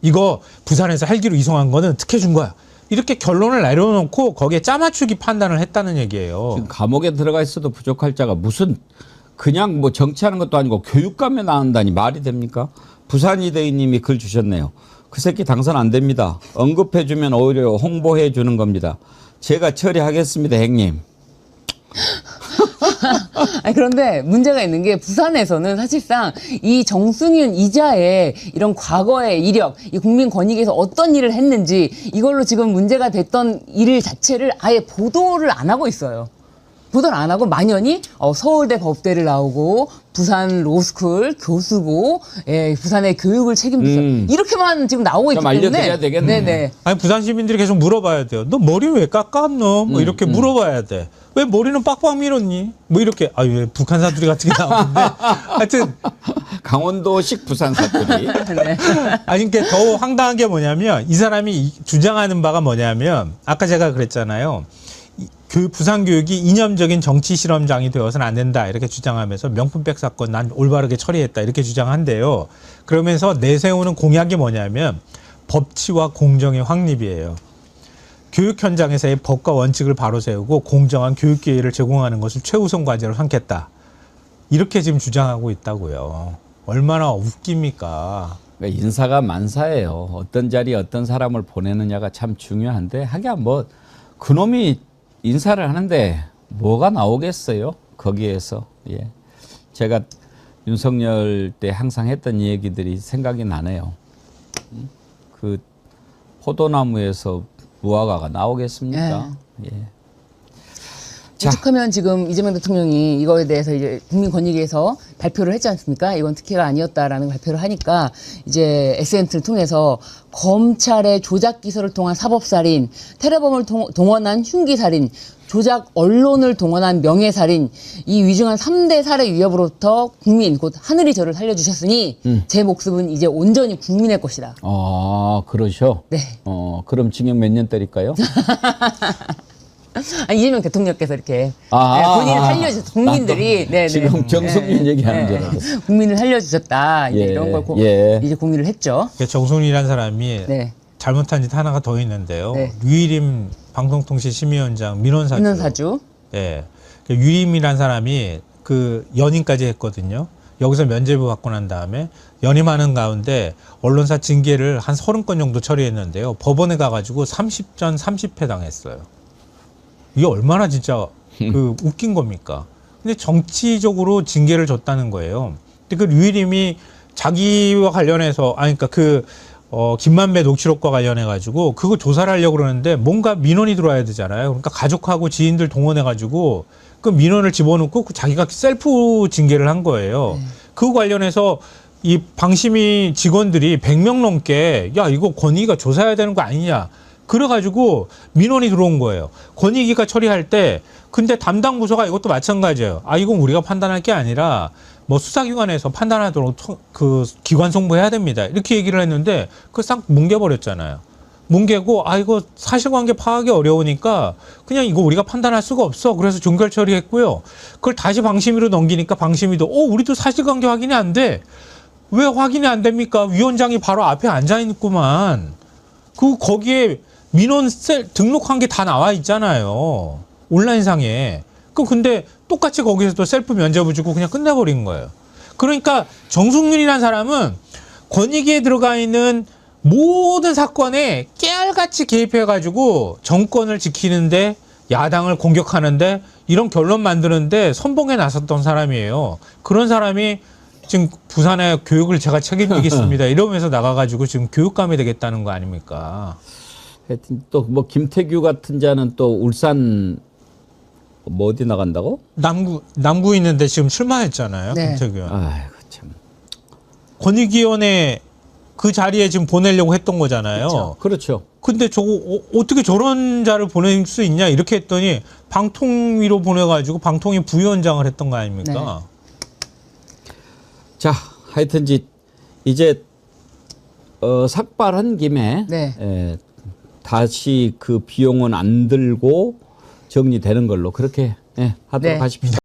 이거 부산에서 헬기로 이송한 거는 특혜 준 거야. 이렇게 결론을 내려놓고 거기에 짜맞추기 판단을 했다는 얘기예요. 지금 감옥에 들어가 있어도 부족할 자가 무슨 그냥 뭐 정치하는 것도 아니고 교육감에 나온다니 말이 됩니까? 부산이대인님이 글 주셨네요. 그 새끼 당선 안 됩니다. 언급해주면 오히려 홍보해주는 겁니다. 제가 처리하겠습니다, 형님. 그런데 문제가 있는 게 부산에서는 사실상 이 정승윤 이자의 이런 과거의 이력, 이 국민권익위에서 어떤 일을 했는지 이걸로 지금 문제가 됐던 일 자체를 아예 보도를 안 하고 있어요. 보도를 안 하고 만연히 서울대 법대를 나오고 부산 로스쿨 교수고 부산의 교육을 책임지서 이렇게만 지금 나오고 있기 때문에 알려드려야 되겠네. 네네. 아니 부산 시민들이 계속 물어봐야 돼요. 너 머리 왜 깎았노? 뭐 이렇게 물어봐야 돼. 왜 머리는 빡빡 밀었니? 뭐 이렇게 왜 북한 사투리 같은 게 나오는데 하여튼 강원도식 부산 사투리. 네. 아니 그러니까 더 황당한 게 뭐냐면 이 사람이 주장하는 바가 뭐냐면 아까 제가 그랬잖아요. 부산 교육이 이념적인 정치 실험장이 되어서는 안 된다 이렇게 주장하면서 명품백 사건 난 올바르게 처리했다 이렇게 주장한대요. 그러면서 내세우는 공약이 뭐냐면 법치와 공정의 확립이에요. 교육 현장에서의 법과 원칙을 바로 세우고 공정한 교육 기회를 제공하는 것을 최우선 과제로 삼겠다. 이렇게 지금 주장하고 있다고요. 얼마나 웃깁니까? 그러니까 인사가 만사예요. 어떤 자리에 어떤 사람을 보내느냐가 참 중요한데 하긴 뭐 그놈이 인사를 하는데 뭐가 나오겠어요? 거기에서. 예. 제가 윤석열 때 항상 했던 얘기들이 생각이 나네요. 그 포도나무에서 무화과가 나오겠습니까? 예. 오죽하면 지금 이재명 대통령이 이거에 대해서 이제 국민권익위에서 발표를 했지 않습니까? 이건 특혜가 아니었다라는 발표를 하니까 이제 SNS를 통해서 검찰의 조작 기소를 통한 사법살인, 테러범을 동원한 흉기살인, 조작 언론을 동원한 명예살인, 이 위중한 3대 살해 위협으로부터 국민, 곧 하늘이 저를 살려주셨으니 제 목숨은 이제 온전히 국민의 것이다. 아, 그러셔? 네. 그럼 징역 몇 년 때릴까요? 아니, 이재명 대통령께서 이렇게 아, 네, 본인을 살려주셨 국민들이 네, 지금 정성윤 얘기하는 줄 알았어. 국민을 살려주셨다 이제 이런 걸 이제 공유를 했죠. 정순이라는 사람이 네. 잘못한 짓 하나가 더 있는데요. 네. 유일임 방송통신심의위원장 민원사주. 예. 유임이란 사람이 그 연임까지 했거든요. 여기서 면죄부 받고 난 다음에 연임하는 가운데 언론사 징계를 한 30건 정도 처리했는데요. 법원에 가가지고 30전 30패 당했어요. 이게 얼마나 진짜 그 웃긴 겁니까? 근데 정치적으로 징계를 줬다는 거예요. 근데 그 유일임이 자기와 관련해서, 그러니까 김만배 녹취록과 관련해가지고 그거 조사를 하려고 그러는데 뭔가 민원이 들어와야 되잖아요. 그러니까 가족하고 지인들 동원해가지고 그 민원을 집어넣고 자기가 셀프 징계를 한 거예요. 그 관련해서 이 방심위 직원들이 100명 넘게 야 이거 권익위가 조사해야 되는 거 아니냐 그래가지고 민원이 들어온 거예요. 권익위가 처리할 때 근데 담당 부서가 이것도 마찬가지예요. 이건 우리가 판단할 게 아니라 뭐 수사기관에서 판단하도록 그 기관 송부해야 됩니다. 이렇게 얘기를 했는데 그걸 싹 뭉개버렸잖아요. 뭉개고 이거 사실관계 파악이 어려우니까 그냥 이거 우리가 판단할 수가 없어. 그래서 종결 처리했고요. 그걸 다시 방심위로 넘기니까 방심위도 우리도 사실관계 확인이 안 돼. 왜 확인이 안 됩니까? 위원장이 바로 앞에 앉아 있구만. 거기에 민원 등록한 게 다 나와 있잖아요. 온라인상에. 근데 똑같이 거기서도 셀프 면죄부 주고 그냥 끝내버린 거예요. 그러니까 정승윤이라는 사람은 권익위에 들어가 있는 모든 사건에 깨알같이 개입해가지고 정권을 지키는데 야당을 공격하는데 이런 결론 만드는데 선봉에 나섰던 사람이에요. 그런 사람이 지금 부산의 교육을 제가 책임지겠습니다. 이러면서 나가가지고 지금 교육감이 되겠다는 거 아닙니까? 하여튼 또 뭐 김태규 같은 자는 또 울산 뭐 어디 나간다고? 남구 있는데 지금 출마했잖아요. 네. 김태규 의원. 아이고 참. 권익위원회 그 자리에 지금 보내려고 했던 거잖아요. 그렇죠. 근데 저거 어떻게 저런 자를 보낼 수 있냐 이렇게 했더니 방통위로 보내가지고 방통위 부위원장을 했던 거 아닙니까? 네. 자, 하여튼 이제 삭발한 김에 다시 그 비용은 안 들고 정리되는 걸로 그렇게 하도록 하십시오.